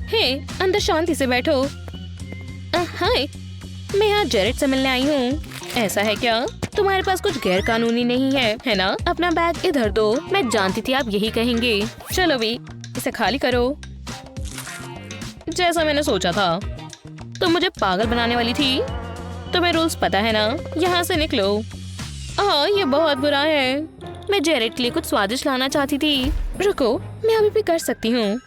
Speaker 1: हे, अंदर शांति से बैठो। हाय, मैं यहाँ जेरेड से मिलने आई हूँ। ऐसा है क्या? तुम्हारे पास कुछ गैर कानूनी नहीं है ना? अपना बैग इधर दो। मैं जानती थी आप यही कहेंगे। चलो भी, इसे खाली करो। जैसा मैंने सोचा था। तुम मुझे पागल बनाने वाली थी। तुम्हें रूल्स पता है ना? यहाँ से निकलो। हाँ, ये बहुत बुरा है। मैं जेरेड के लिए कुछ स्वादिष्ट लाना चाहती थी। रुको, मैं अभी भी कर सकती हूँ।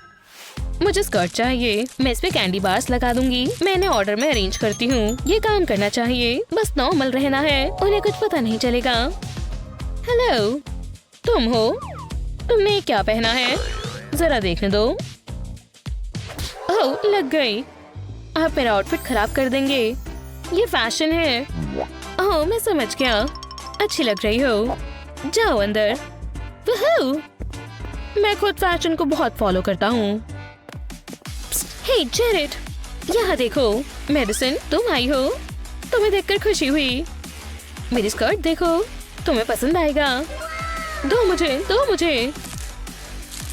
Speaker 1: मुझे स्कर्ट चाहिए। मैं इस पे कैंडी बार्स लगा दूंगी। मैंने ऑर्डर में अरेंज करती हूँ। ये काम करना चाहिए। बस नॉर्मल रहना है। उन्हें कुछ पता नहीं चलेगा। हेलो, तुम हो? तुमने क्या पहना है? जरा देखने दो। ओह, लग गई। आप मेरा आउटफिट खराब कर देंगे। ये फैशन है। ओह, मैं समझ गया। अच्छी लग रही हो। जाओ अंदर। वहू, मैं खुद फैशन को बहुत फॉलो करता हूँ। हे जेरेड, यहाँ देखो। मेडिसिन, तुम आई हो। तुम्हें देखकर खुशी हुई। मेरी स्कर्ट देखो, तुम्हें पसंद आएगा। दो मुझे।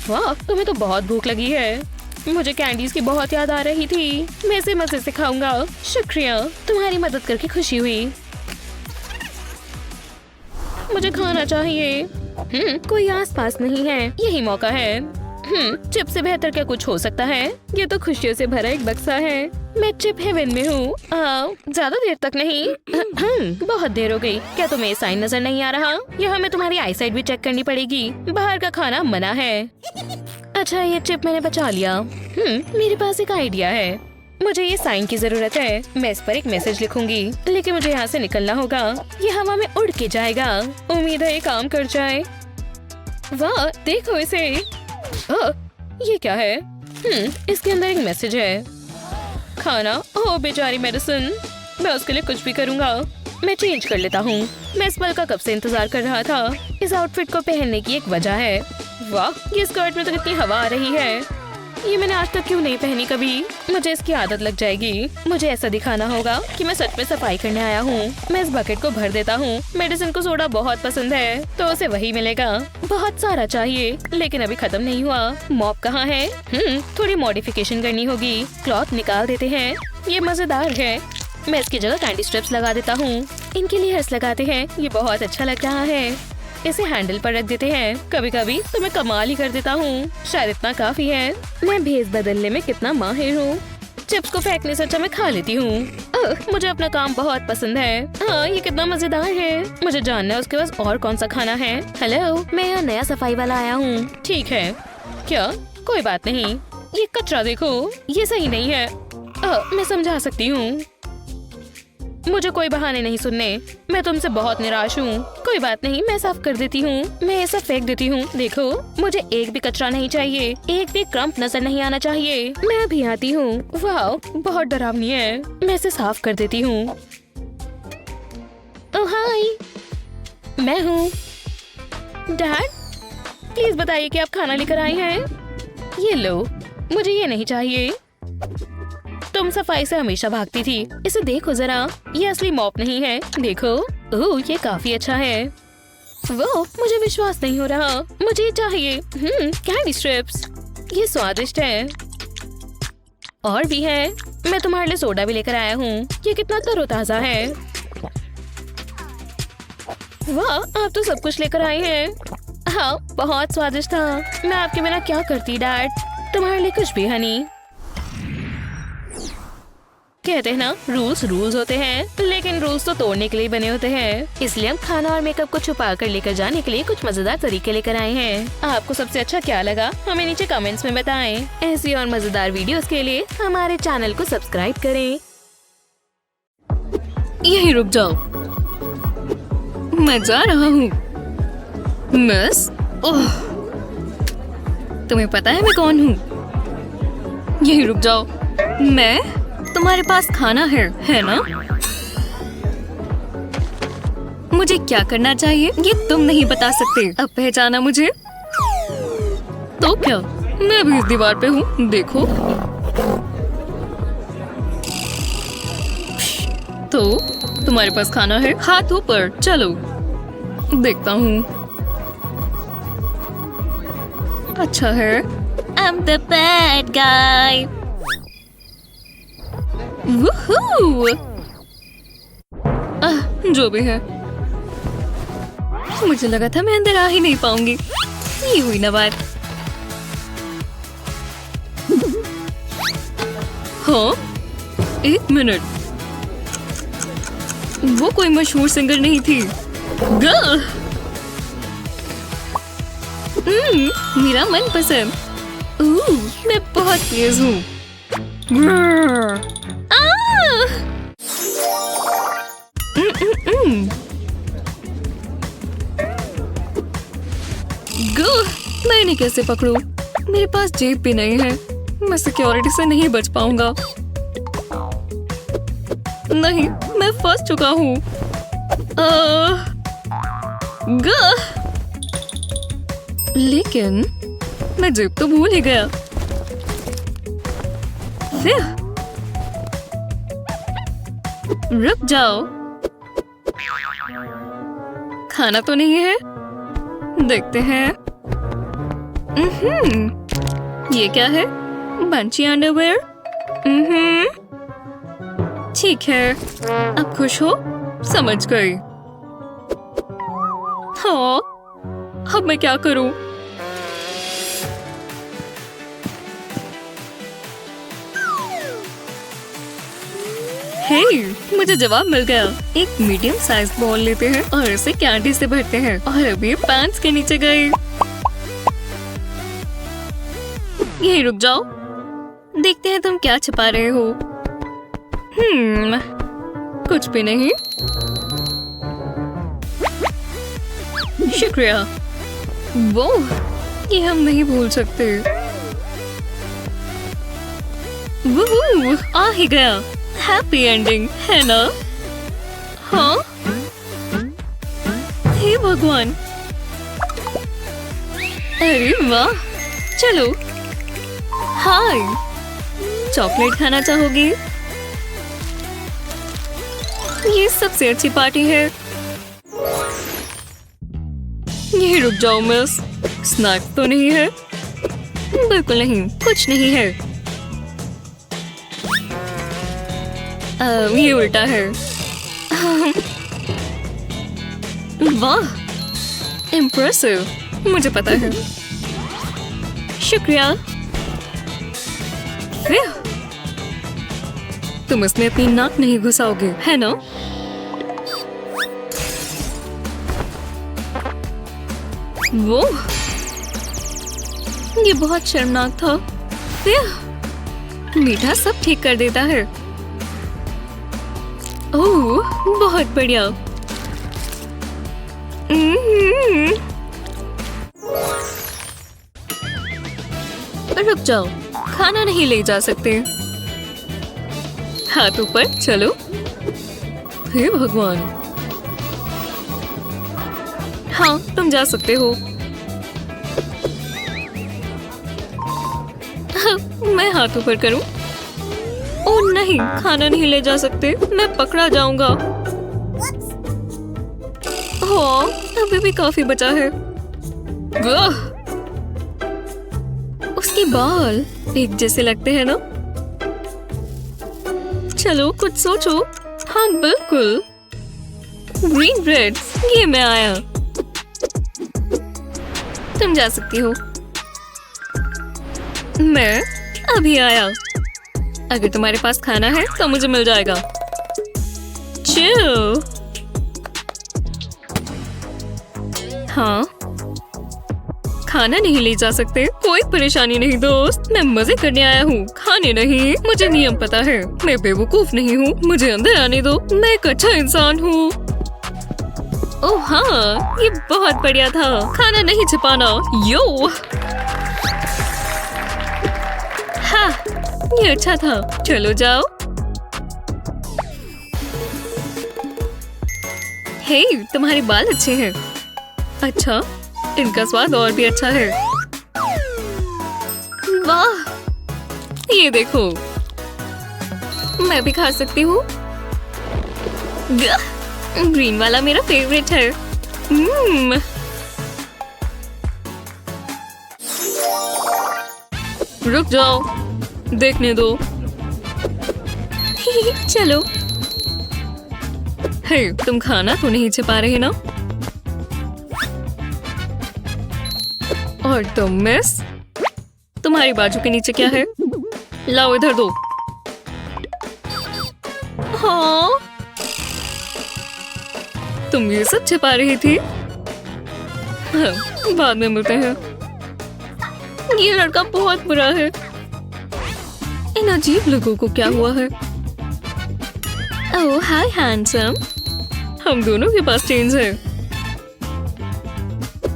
Speaker 1: वाह, तुम्हें तो बहुत भूख लगी है। मुझे कैंडीज की बहुत याद आ रही थी। मैं इसे मजे से खाऊंगा। शुक्रिया, तुम्हारी मदद करके खुशी हुई। मुझे खाना चाहिए। कोई आसपास नहीं है। यही मौका है। चिप से बेहतर क्या कुछ हो सकता है? ये तो खुशियों से भरा एक बक्सा है। मैं चिप हेवन में हूँ। ज्यादा देर तक नहीं। बहुत देर हो गई। क्या तुम्हें ये साइन नजर नहीं आ रहा? यहाँ में तुम्हारी आईसाइट भी चेक करनी पड़ेगी। बाहर का खाना मना है। अच्छा, ये चिप मैंने बचा लिया। मेरे पास एक आइडिया है। मुझे ये साइन की जरूरत है। मैं इस पर एक मैसेज लिखूंगी, लेकिन मुझे यहाँ से निकलना होगा। ये हवा में उड़ के जाएगा। उम्मीद है ये काम कर जाए। वाह, देखो इसे। ये क्या है? इसके अंदर एक मैसेज है। खाना, ओह बेचारी मेडिसिन। मैं उसके लिए कुछ भी करूँगा। मैं चेंज कर लेता हूँ। मैं इस पल का कब से इंतजार कर रहा था। इस आउटफिट को पहनने की एक वजह है। वाह, ये स्कर्ट में तो कितनी हवा आ रही है। ये मैंने आज तक क्यों नहीं पहनी कभी। मुझे इसकी आदत लग जाएगी। मुझे ऐसा दिखाना होगा कि मैं सच में सफाई करने आया हूँ। मैं इस बकेट को भर देता हूँ। मेडिसिन को सोडा बहुत पसंद है तो उसे वही मिलेगा। बहुत सारा चाहिए लेकिन अभी खत्म नहीं हुआ। मॉप कहाँ है? थोड़ी मॉडिफिकेशन करनी होगी। क्लॉथ निकाल देते हैं। ये मजेदार है। मैं इसकी जगह कैंडी स्ट्रिप्स लगा देता हूँ। इनके लिए हर्स लगाते हैं। ये बहुत अच्छा लग रहा है। इसे हैंडल पर रख देते हैं। कभी कभी तो मैं कमाल ही कर देता हूँ। शायद इतना काफी है। मैं भेस बदलने में कितना माहिर हूँ। चिप्स को फेंकने से अच्छा मैं खा लेती हूँ। मुझे अपना काम बहुत पसंद है। हाँ, ये कितना मजेदार है। मुझे जानना है उसके पास और कौन सा खाना है। हेलो, मैं यहाँ नया सफाई वाला आया हूँ। ठीक है। क्या? कोई बात नहीं। ये कचरा देखो, ये सही नहीं है। मैं समझा सकती हूँ। मुझे कोई बहाने नहीं सुनने। मैं तुमसे बहुत निराश हूँ। कोई बात नहीं, मैं साफ कर देती हूँ। मैं ये सब फेंक देती हूँ। देखो, मुझे एक भी कचरा नहीं चाहिए। एक भी क्रम्प नजर नहीं आना चाहिए। मैं अभी आती हूँ। वाह, बहुत डरावनी है। मैं इसे साफ कर देती हूँ। ओह हाय, मैं हूँ। डैड, प्लीज बताइए कि आप खाना लेकर आए हैं। ये लो, मुझे ये नहीं चाहिए। तुम सफाई से हमेशा भागती थी। इसे देखो जरा, ये असली मॉप नहीं है। देखो, ओह ये काफी अच्छा है। वो, मुझे विश्वास नहीं हो रहा। मुझे ये चाहिए। कैंडी स्ट्रिप्स, ये स्वादिष्ट है। और भी है। मैं तुम्हारे लिए सोडा भी लेकर आया हूँ। ये कितना तरोताजा है। वाह, आप तो सब कुछ लेकर आए हैं। हाँ, बहुत स्वादिष्ट था। मैं आपके बिना क्या करती डैड। तुम्हारे लिए कुछ भी हनी। कहते हैं ना, रूल्स रूल्स होते हैं, लेकिन रूल्स तो तोड़ने के लिए बने होते हैं। इसलिए हम खाना और मेकअप को छुपा कर लेकर जाने के लिए कुछ मजेदार तरीके लेकर आए हैं। आपको सबसे अच्छा क्या लगा हमें नीचे कमेंट्स में बताएं। ऐसी और मजेदार वीडियोस के लिए हमारे चैनल को सब्सक्राइब करें।
Speaker 2: यहीं रुक जाओ, मैं जा रहा हूँ। मिस, ओह, तुम्हें पता है मैं कौन हूँ? यहीं रुक जाओ। मैं, तुम्हारे पास खाना है ना? मुझे क्या करना चाहिए ये तुम नहीं बता सकते। अब पहचाना मुझे? तो क्या, मैं भी इस दीवार पे हूँ। देखो तो तुम्हारे पास खाना है। हाथ ऊपर, चलो देखता हूँ। अच्छा है। I'm the bad guy. वूहू! जो भी है, मुझे लगा था मैं अंदर आ ही नहीं पाऊंगी। ये हुई ना बात। हाँ, एक मिनट, वो कोई मशहूर सिंगर नहीं थी। गर्ल, मेरा मनपसंद। मैं बहुत तेज हूँ। मैं इन्हें कैसे पकड़ूं? मेरे पास जेब भी नहीं है। मैं सिक्योरिटी से नहीं बच पाऊंगा। नहीं, मैं फंस चुका हूँ। लेकिन मैं जेब तो भूल ही गया। फिर रुक जाओ, खाना तो नहीं है? देखते हैं। ये क्या है? Bunchy underwear. ठीक है, अब खुश हो? समझ गई। हाँ, अब मैं क्या करूं? हे, मुझे जवाब मिल गया। एक मीडियम साइज बॉल लेते हैं और इसे कैंडी से भरते हैं और अभी पैंट्स के नीचे गए। यहीं रुक जाओ, देखते हैं तुम क्या छुपा रहे हो। कुछ भी नहीं। शुक्रिया। वो, ये हम नहीं भूल सकते। वूहू, आ ही गया। हैप्पी एंडिंग है ना? हाँ? हे भगवान, अरे वाह। चलो, हाय, चॉकलेट खाना चाहोगी? ये सबसे अच्छी पार्टी है। यही रुक जाओ मिस, स्नैक तो नहीं है? बिल्कुल नहीं, कुछ नहीं है। ये उल्टा है। वाह, इम्प्रेसिव, मुझे पता है। शुक्रिया। तुम इसमें अपनी नाक नहीं घुसाओगे, है ना? वो ये बहुत शर्मनाक था। मीठा सब ठीक कर देता है। ओह, बहुत बढ़िया। रुक जाओ, खाना नहीं ले जा सकते। हाथ ऊपर, चलो। हे भगवान। हाँ, तुम जा सकते हो। हाँ, मैं हाथ ऊपर करूं? ओह नहीं, खाना नहीं ले जा सकते, मैं पकड़ा जाऊंगा। हाँ, अभी भी काफी बचा है। वाह, उसके बाल एक जैसे लगते हैं ना? चलो कुछ सोचो। हाँ बिल्कुल, ग्रीन ब्रेड, ये मैं आया। तुम जा सकती हो। मैं अभी आया। अगर तुम्हारे पास खाना है तो मुझे मिल जाएगा। चिल। हाँ, खाना नहीं ले जा सकते, कोई परेशानी नहीं दोस्त, मैं मजे करने आया हूँ, खाने नहीं। मुझे नियम पता है, मैं बेवकूफ नहीं हूँ, मुझे अंदर आने दो, मैं एक अच्छा इंसान हूँ। ओह हाँ, ये बहुत बढ़िया था। खाना नहीं छिपाना। यो हाँ, ये अच्छा था। चलो जाओ। हे, तुम्हारे बाल अच्छे हैं। अच्छा, इनका स्वाद और भी अच्छा है। वाह, ये देखो, मैं भी खा सकती हूँ। ग्रीन वाला मेरा फेवरेट है। रुक जाओ, देखने दो। चलो। हे, तुम खाना तो नहीं छिपा रहे ना? और तुम मिस, तुम्हारी बाजू के नीचे क्या है? लाओ इधर दो। हाँ, तुम ये सब छिपा रही थी? हाँ, बाद में मिलते हैं। ये लड़का बहुत बुरा है। इन अजीब लोगों को क्या हुआ है? ओह हाय हैंडसम, हम दोनों के पास चेन्स है।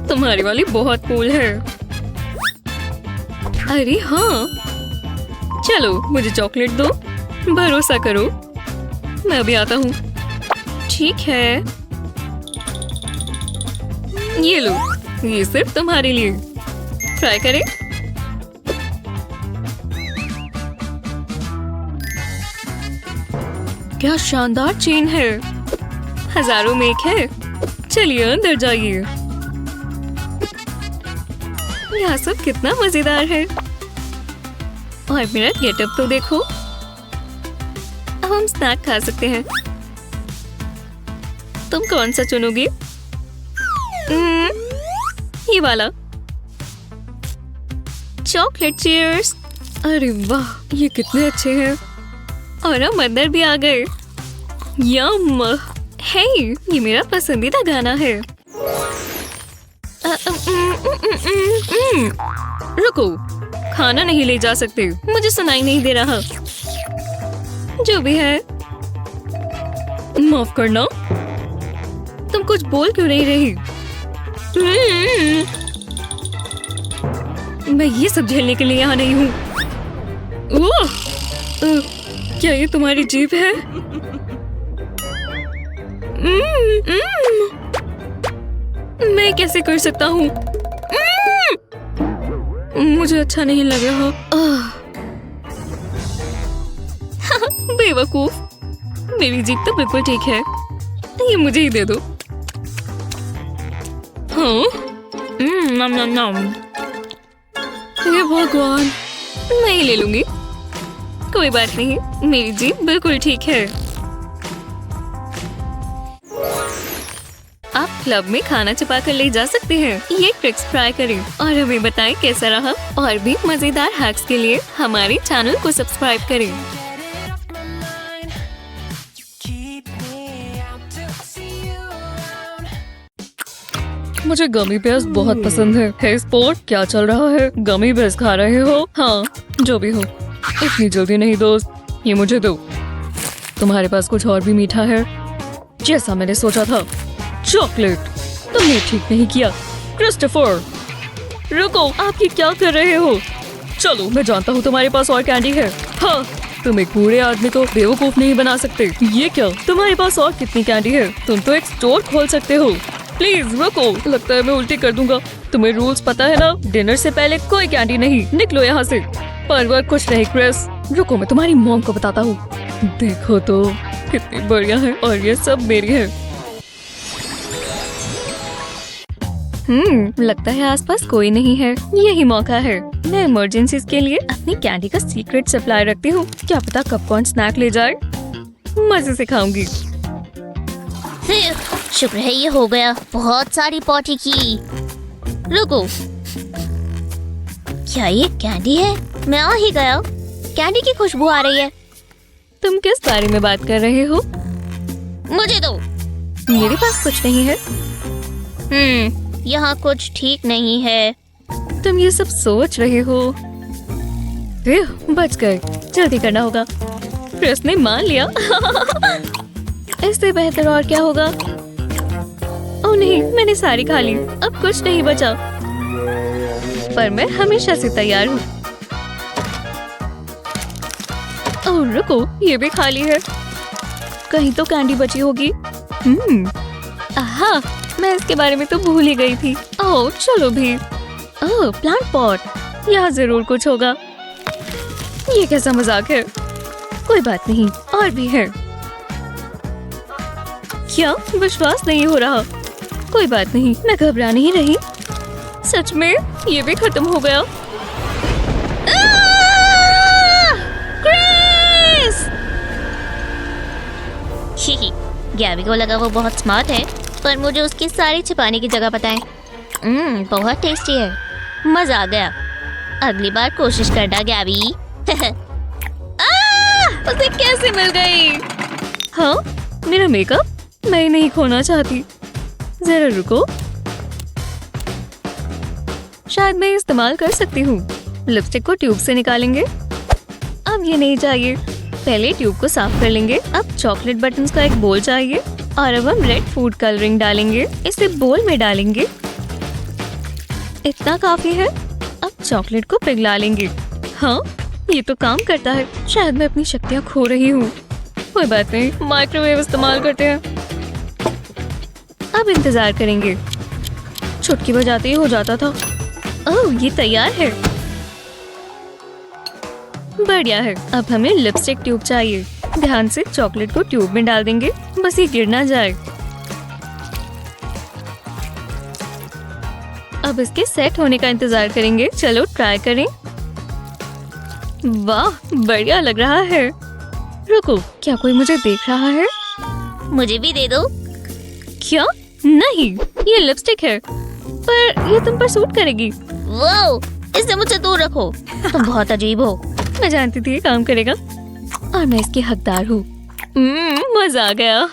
Speaker 2: तुम्हारी वाली बहुत कूल है। अरे हाँ, चलो मुझे चॉकलेट दो, भरोसा करो, मैं अभी आता हूँ। ठीक है, ये लो, ये सिर्फ तुम्हारे लिए। ट्राई करें। क्या शानदार चेन है, हजारों में एक है। चलिए अंदर जाइए। यह सब कितना मजेदार है। और मेरा गेटअप तो देखो। अब हम स्नैक खा सकते हैं। तुम कौन सा चुनोगी? ये वाला। Chocolate cheers. अरे वाह, ये कितने अच्छे हैं। और हम अंदर भी आ गए। यम। हे, ये मेरा पसंदीदा गाना है। रुको, खाना नहीं ले जा सकते, मुझे सुनाई नहीं दे रहा। जो भी है, माफ करना। तुम कुछ बोल क्यों नहीं रही? मैं ये सब झेलने के लिए यहाँ नहीं हूँ। क्या ये तुम्हारी जीभ है? मैं कैसे कर सकता हूँ? मुझे अच्छा नहीं लग रहा। बेवकूफ, मेरी जीभ तो बिल्कुल ठीक है। ये मुझे ही दे दो। हाँ, नम नम नम। ये भगवान, मैं ही ले लूंगी। कोई बात नहीं, मेरी जीभ बिल्कुल ठीक है। आप क्लब में खाना छुपा कर ले जा सकते हैं। ये ट्रिक्स ट्राई करें और हमें बताएं कैसा रहा। और भी मजेदार हैक्स के लिए हमारे चैनल को सब्सक्राइब करें। मुझे गमी बेयर्स बहुत पसंद है। हे स्पोर्ट, क्या चल रहा है? गमी बेयर्स खा रहे हो? हाँ, जो भी हो। इतनी जल्दी नहीं दोस्त, ये मुझे दो। तुम्हारे पास कुछ और भी मीठा है? जैसा मैंने सोचा था, चॉकलेट। तुमने ठीक नहीं किया क्रिस्टोफर। रुको, आप ये क्या कर रहे हो? चलो, मैं जानता हूँ तुम्हारे पास और कैंडी है। हाँ, तुम एक बूढ़े आदमी को बेवकूफ नहीं बना सकते। ये क्या? तुम्हारे पास और कितनी कैंडी है? तुम तो एक स्टोर खोल सकते हो। प्लीज रुको, लगता है मैं उल्टी कर दूंगा। तुम्हें रूल्स पता है ना? डिनर से पहले कोई कैंडी नहीं। निकलो यहाँ से। पर वह कुछ नहीं क्रिस। रुको, मैं तुम्हारी मॉम को बताता हूँ। देखो तो कितनी बढ़िया है, और ये सब मेरी है। लगता है आसपास कोई नहीं है। यही मौका है। मैं इमरजेंसीज के लिए अपनी कैंडी का सीक्रेट सप्लाई रखती हूँ। क्या पता कब कौन स्नैक ले जाए। मजे से खाऊंगी।
Speaker 3: शुक्र है ये हो गया। बहुत सारी पॉटी की। रुको, क्या ये कैंडी है? मैं आ ही गया। कैंडी की खुशबू आ रही है।
Speaker 2: तुम किस बारे में बात कर रहे हो?
Speaker 3: मुझे दो।
Speaker 2: मेरे पास कुछ नहीं है।
Speaker 3: यहाँ कुछ ठीक नहीं है।
Speaker 2: तुम ये सब सोच रहे हो? बच गए। जल्दी करना होगा। क्रिस ने मान लिया। इससे बेहतर और क्या होगा? ओह नहीं, मैंने सारी खा ली। अब कुछ नहीं बचा। पर मैं हमेशा से तैयार हूँ। ओह रुको, ये भी खाली है। कहीं तो कैंडी बची होगी। आहा, मैं इसके बारे में तो भूल ही गई थी। ओह चलो भी। ओह प्लांट पॉट, यहाँ जरूर कुछ होगा। ये कैसा मजाक है? कोई बात नहीं, और भी है। क्या विश्वास नहीं हो रहा? कोई बात नहीं, मैं घबरा नहीं रही। सच में ये भी खत्म हो गया।
Speaker 3: क्रिस! गैबी को लगा वो बहुत स्मार्ट है, पर मुझे उसकी सारी छिपाने की जगह पता है। बहुत टेस्टी है। मजा आ गया। अगली बार कोशिश करना गैबी।
Speaker 2: उसे कैसे मिल गई? हाँ, मेरा मेकअप मैं नहीं खोना चाहती। जरा रुको, शायद मैं इस्तेमाल कर सकती हूँ। लिपस्टिक को ट्यूब से निकालेंगे। अब ये नहीं चाहिए। पहले ट्यूब को साफ कर लेंगे। अब चॉकलेट बटन्स का एक बोल चाहिए, और अब हम रेड फूड कलरिंग डालेंगे। इसे बोल में डालेंगे। इतना काफी है। अब चॉकलेट को पिघला लेंगे। हाँ, ये तो काम करता है। शायद मैं अपनी शक्तियाँ खो रही हूँ। कोई बात नहीं, माइक्रोवेव इस्तेमाल करते हैं। अब इंतजार करेंगे। चुटकी बजाते ही हो जाता था। ओह, ये तैयार है। बढ़िया है। अब हमें लिपस्टिक ट्यूब चाहिए। ध्यान से चॉकलेट को ट्यूब में डाल देंगे, बस ये गिर ना जाए। अब इसके सेट होने का इंतजार करेंगे। चलो ट्राई करें। वाह, बढ़िया लग रहा है। रुको, क्या कोई मुझे देख रहा है?
Speaker 3: मुझे भी दे दो।
Speaker 2: क्या? नहीं, ये लिपस्टिक है, पर ये तुम पर सूट करेगी।
Speaker 3: वो, इसे मुझसे दूर रखो। तुम बहुत अजीब हो।
Speaker 2: मैं जानती थी ये काम करेगा, और मैं इसकी हकदार हूँ। मजा आ गया।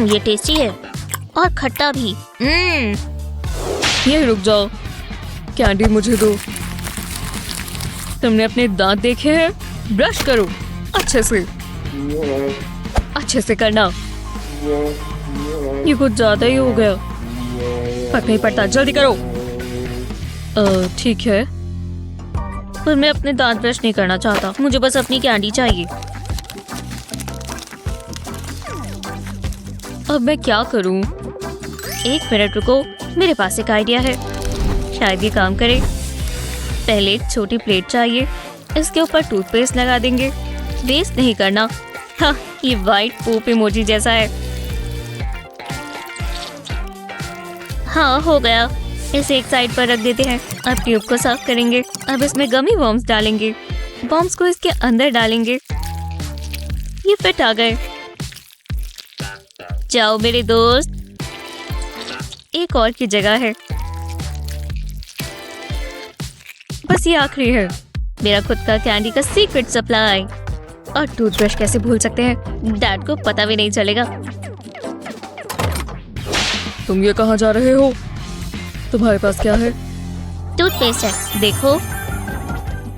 Speaker 3: ये टेस्टी है और खट्टा भी।
Speaker 2: ये रुक जाओ, कैंडी मुझे दो। तुमने अपने दांत देखे हैं? ब्रश करो अच्छे से। अच्छे से करना। ये कुछ ज्यादा ही हो गया। फर्क नहीं पड़ता, जल्दी करो। ठीक है। पर मैं अपने दांत ब्रश नहीं करना चाहता, मुझे बस अपनी कैंडी चाहिए। अब मैं क्या करूं? एक मिनट रुको, मेरे पास एक आइडिया है, शायद ये काम करे। पहले एक छोटी प्लेट चाहिए, इसके ऊपर टूथपेस्ट लगा देंगे। वेस्ट नहीं करना। हाँ, ये वाइट पोप इमोजी जैसा है। हाँ, हो गया। इसे एक साइड पर रख देते हैं। अब ट्यूब को साफ करेंगे। अब इसमें गमी वर्म्स डालेंगे। बॉम्ब्स को इसके अंदर डालेंगे। ये फिट आ गए। जाओ मेरे दोस्त, एक और की जगह है। बस ये आखिरी है, मेरा खुद का कैंडी का सीक्रेट सप्लाई। और टूथब्रश कैसे भूल सकते हैं, डैड को पता भी नहीं चलेगा। तुम ये कहाँ जा रहे हो? तुम्हारे पास क्या है?
Speaker 3: टूथपेस्ट है, देखो।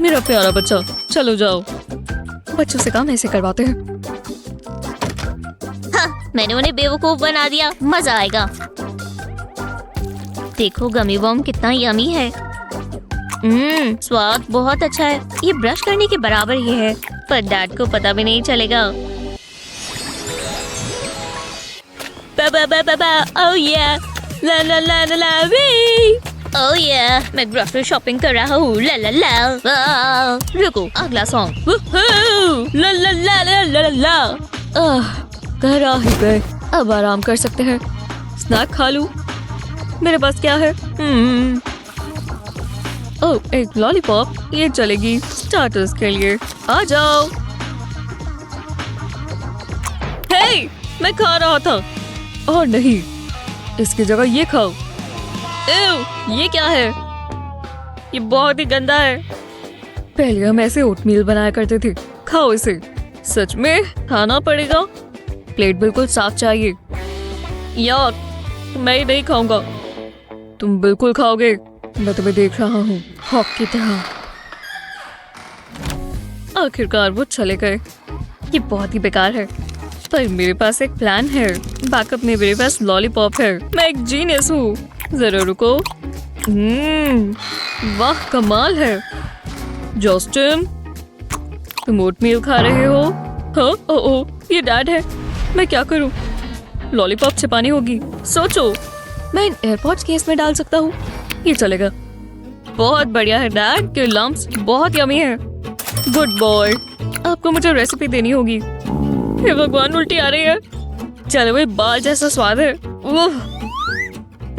Speaker 2: मेरा प्यारा बच्चा, चलो जाओ। बच्चों से काम ऐसे करवाते हैं।
Speaker 3: हाँ, मैंने उन्हें बेवकूफ बना दिया, मजा आएगा। देखो गमी बॉम्ब कितना यमी है। स्वाद बहुत अच्छा है। ये ब्रश करने के बराबर ही है, पर डैड को पता भी नहीं चलेगा।
Speaker 2: बाबा बाबा बाबा, ओह या, ला ला ला ला ला वी।
Speaker 3: ओह या, मैं ग्रोसरी शॉपिंग कर रहा हूँ, ला ला ला। वाह।
Speaker 2: रुको, अगला सॉन्ग। ला ला ला ला ला ला। घर आ ही गए, अब आराम कर सकते हैं। स्नैक खा लूं? मेरे पास क्या है? ओह, एक लॉलीपॉप, ये चलेगी स्टार्टर्स के लिए। आ जाओ। हे, मैं खा रहा था। और नहीं, इसकी जगह ये खाओ। एव, ये क्या है? ये बहुत ही गंदा है। पहले हम ऐसे ओटमील बनाया करते थे। खाओ इसे। सच में खाना पड़ेगा। प्लेट बिल्कुल साफ चाहिए। यार, मैं ये नहीं खाऊंगा। तुम बिल्कुल खाओगे, मैं तुम्हें देख रहा हूँ, हॉक की तरह। आखिरकार वो चले गए। ये बहुत ही बेकार है, पर मेरे पास एक प्लान है। बैकअप में मेरे पास लॉलीपॉप है। मैं एक जीनियस हूँ। जरा रुको। वाह, कमाल है। जॉस्टिन, तुम ओटमील खा रहे हो? हाँ, ओह, ये डैड है। मैं क्या करूँ? लॉलीपॉप छिपानी होगी। सोचो, मैं इन एयरपॉड्स केस में डाल सकता हूँ। ये चलेगा। बहुत बढ़िया है डैड, के लम्प्स बहुत यमी है। Good boy. आपको मुझे रेसिपी देनी होगी। हे भगवान, उल्टी आ रही है। चलो, वो बाल जैसा स्वाद है।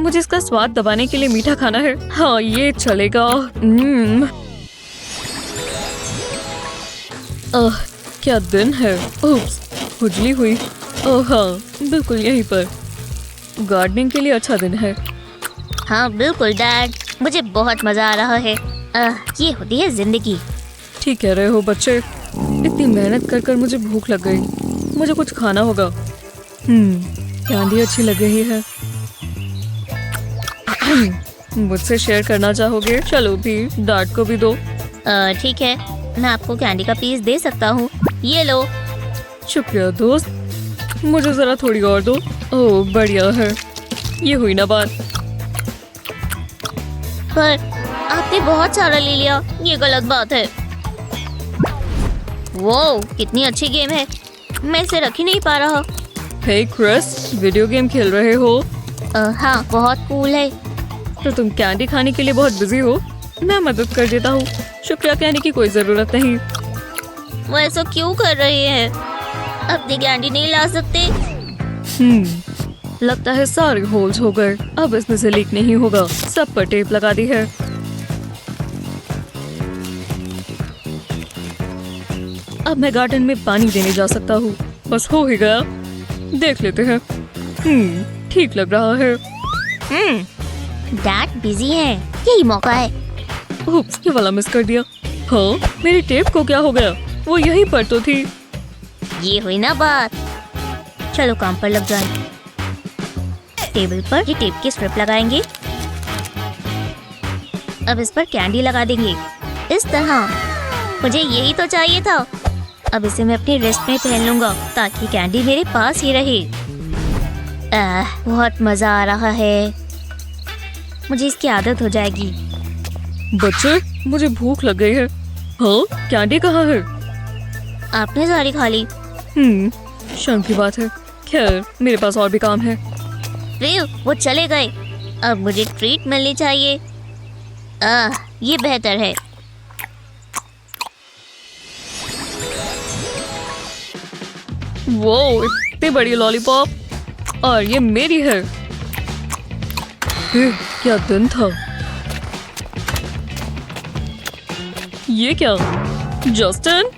Speaker 2: मुझे इसका स्वाद दबाने के लिए मीठा खाना है। हाँ, ये चलेगा। क्या दिन है। उप्स, खुजली हुई। ओह हाँ, बिल्कुल यहीं पर। गार्डनिंग के लिए अच्छा दिन है।
Speaker 3: हाँ बिल्कुल डैड, मुझे बहुत मजा आ रहा है। ये होती है जिंदगी।
Speaker 2: ठीक कह रहे हो बच्चे। इतनी मेहनत कर कर मुझे भूख लग गई। मुझे कुछ खाना होगा। कैंडी अच्छी लग रही है। मुझसे शेयर करना चाहोगे? चलो भी, डैड को भी दो।
Speaker 3: ठीक है, मैं आपको कैंडी का पीस दे सकता हूँ। ये लो।
Speaker 2: शुक्रिया दोस्त, मुझे जरा थोड़ी और दो। ओह बढ़िया है। ये हुई ना बात।
Speaker 3: पर आपने बहुत सारा ले लिया, ये गलत बात है। वो कितनी अच्छी गेम है, मैं इसे रख ही नहीं पा रहा।
Speaker 2: हे क्रिस, वीडियो गेम खेल रहे हो?
Speaker 3: हाँ, बहुत कूल है।
Speaker 2: तो तुम कैंडी खाने के लिए बहुत बिजी हो। मैं मदद कर देता हूँ। शुक्रिया कहने की कोई जरूरत नहीं।
Speaker 3: वो ऐसा क्यों कर रहे हैं? अपनी कैंडी नहीं ला सकते?
Speaker 2: लगता है सारे होल्स हो गए। अब इसमें से लीक नहीं होगा। सब पर टेप लगा दी है। अब मैं गार्डन में पानी देने जा सकता हूँ। बस हो ही गया। देख लेते हैं। ठीक लग रहा है।
Speaker 3: डैड बिजी है, यही मौका है।
Speaker 2: उप्स, ये वाला मिस कर दिया। हाँ, मेरी टेप को क्या हो गया? वो यहीं पर तो थी।
Speaker 3: ये हुई ना बात। चलो काम पर लग जाए। टेबल पर ये टेप की स्ट्रिप लगाएंगे। अब इस पर कैंडी लगा देंगे, इस तरह। मुझे यही तो चाहिए था। अब इसे मैं अपनी रिस्ट में पहन लूंगा ताकि कैंडी मेरे पास ही रहे। बहुत मजा आ रहा है। मुझे इसकी आदत हो जाएगी।
Speaker 2: बच्चे, मुझे भूख लग गई है। हाँ, कैंडी कहाँ है?
Speaker 3: आपने सारी खा ली।
Speaker 2: शर्म की बात है। खैर, मेरे पास और भी काम है।
Speaker 3: वो चले गए। अब मुझे ट्रीट मिलनी चाहिए। ये बेहतर है।
Speaker 2: वो इतनी बड़ी लॉलीपॉप, और ये मेरी है। क्या दिन था। ये क्या? जस्टिन?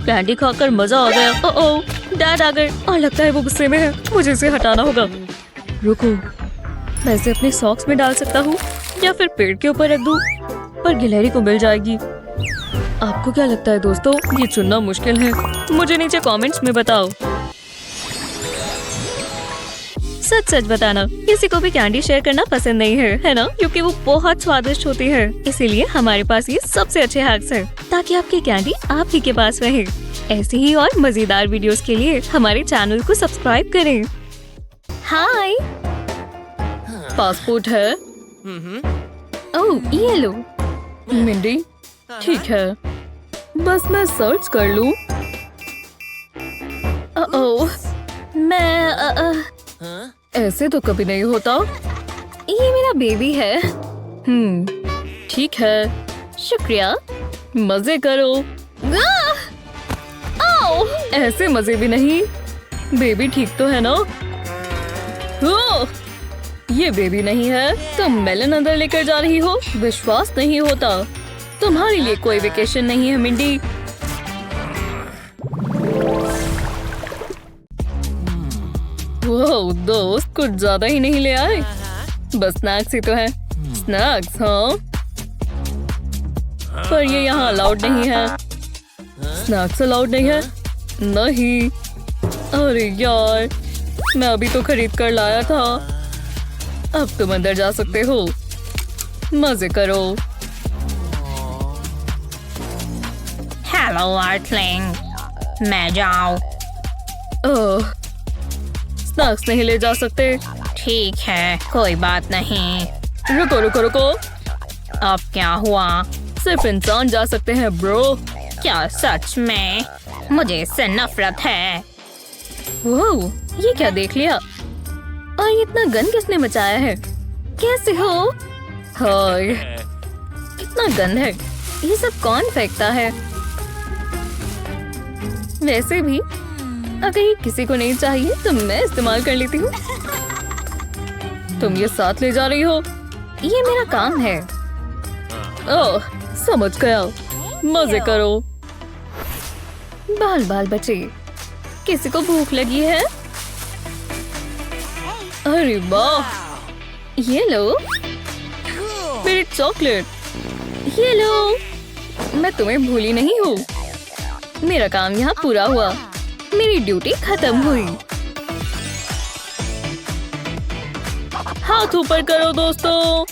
Speaker 2: कैंडी खाकर मजा आ गया। ओह, डैड आ गए और लगता है वो गुस्से में है। मुझे इसे हटाना होगा। रुको, मैं इसे अपने सॉक्स में डाल सकता हूँ या फिर पेड़ के ऊपर रख दूँ, पर गिलहरी को मिल जाएगी। आपको क्या लगता है दोस्तों? ये चुनना मुश्किल है। मुझे नीचे कमेंट्स में बताओ। सच सच बताना, किसी को भी कैंडी शेयर करना पसंद नहीं है ना? क्योंकि वो बहुत स्वादिष्ट होती है। इसीलिए हमारे पास ये सबसे अच्छे हैक्स हैं, ताकि आपकी कैंडी आप ही के पास रहे। ऐसे ही और मजेदार वीडियोस के लिए हमारे चैनल को सब्सक्राइब करें। हाय, पासपोर्ट है? ओह, ये लो। मिंडी, ठीक है, बस मैं सर्च कर लूं। ओह, मैं ऐसे तो कभी नहीं होता। ये मेरा बेबी है। ठीक है, शुक्रिया। मजे करो। ऐसे मजे भी नहीं। बेबी ठीक तो है ना? ओह, ये बेबी नहीं है। तुम मेलन अंदर लेकर जा रही हो? विश्वास नहीं होता। तुम्हारे लिए कोई वेकेशन नहीं है मिंडी। वो दोस्त कुछ ज्यादा ही नहीं ले आए। बस स्नैक्स ही तो है। स्नैक्स, हाँ, पर ये यहाँ अलाउड नहीं है। स्नैक्स अलाउड नहीं है? नहीं। अरे यार, मैं अभी तो खरीद कर लाया था। अब तुम अंदर जा सकते हो। मजे करो।
Speaker 3: हेलो आर्टलिंग, मैं जाऊँ?
Speaker 2: ओह, स्नैक्स नहीं ले जा सकते?
Speaker 3: ठीक है, कोई बात नहीं।
Speaker 2: रुको रुको रुको,
Speaker 3: अब क्या हुआ?
Speaker 2: सिर्फ इंसान जा सकते हैं ब्रो।
Speaker 3: क्या सच में? मुझे इससे नफरत है।
Speaker 2: ओह, ये क्या देख लिया? और ये इतना गंद किसने मचाया है? कैसे हो? हाय, इतना गंद है। ये सब कौन फेंकता है? वैसे भी अगर ये किसी को नहीं चाहिए तो मैं इस्तेमाल कर लेती हूँ। तुम ये साथ ले जा रही हो? ये मेरा काम है। ओह, समझ गया। मजे करो। बाल बाल बचे। किसी को भूख लगी है? अरे वाह, ये लो मेरी चॉकलेट। ये लो। मैं तुम्हें भूली नहीं हूँ। मेरा काम यहाँ पूरा हुआ। मेरी ड्यूटी खत्म हुई। हाथ ऊपर करो दोस्तों।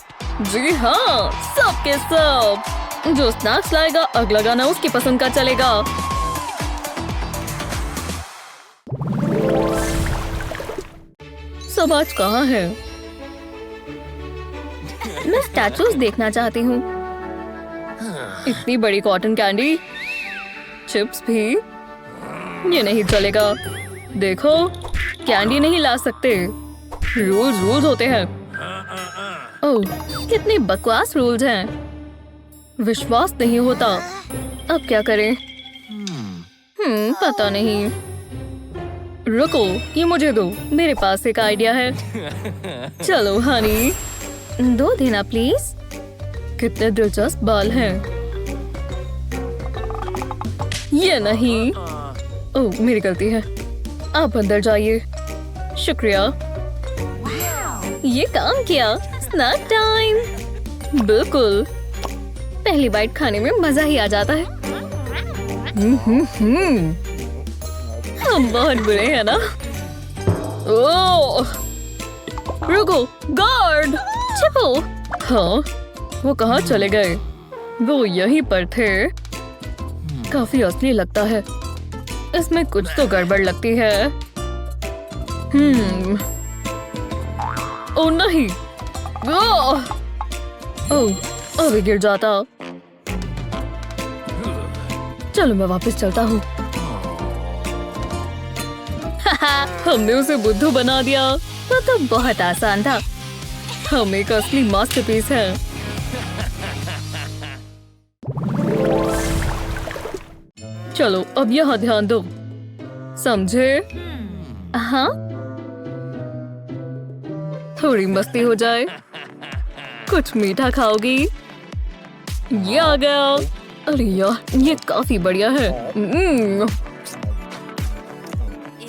Speaker 2: जी हाँ, सबके सब। जो स्नैक्स लाएगा अगला गाना उसकी पसंद का चलेगा। सब आज कहाँ है? मैं स्टैचूज देखना चाहती हूँ। इतनी बड़ी कॉटन कैंडी, चिप्स भी। ये नहीं चलेगा। देखो, कैंडी नहीं ला सकते। रूल्स होते हैं। ओह, कितने बकवास रूल्स हैं। विश्वास नहीं होता। अब क्या करें? पता नहीं। रुको, ये मुझे दो। मेरे पास एक आइडिया है। चलो हनी, 2 देना प्लीज। कितने दिलचस्प बाल हैं। ये नहीं। ओह, मेरी गलती है। आप अंदर जाइए। शुक्रिया। ये काम किया। Snack time. बिल्कुल, पहली बाइट खाने में मजा ही आ जाता है। हम बहुत बुरे हैं ना? ओह, रुको, गार्ड, छिपो। हाँ, वो कहाँ चले गए? वो यहीं पर थे। काफी असली लगता है। इसमें कुछ तो गड़बड़ लगती है। ओह नहीं। ओह, अभी गिर जाता। चलो मैं वापस चलता हूँ। हमने उसे बुद्धू बना दिया। तो बहुत आसान था। हम एक असली मास्टरपीस है। चलो अब यहाँ ध्यान दो, समझे? हाँ, थोड़ी मस्ती हो जाए। कुछ मीठा खाओगी? ये आ गया। अरे यार, ये काफी बढ़िया है।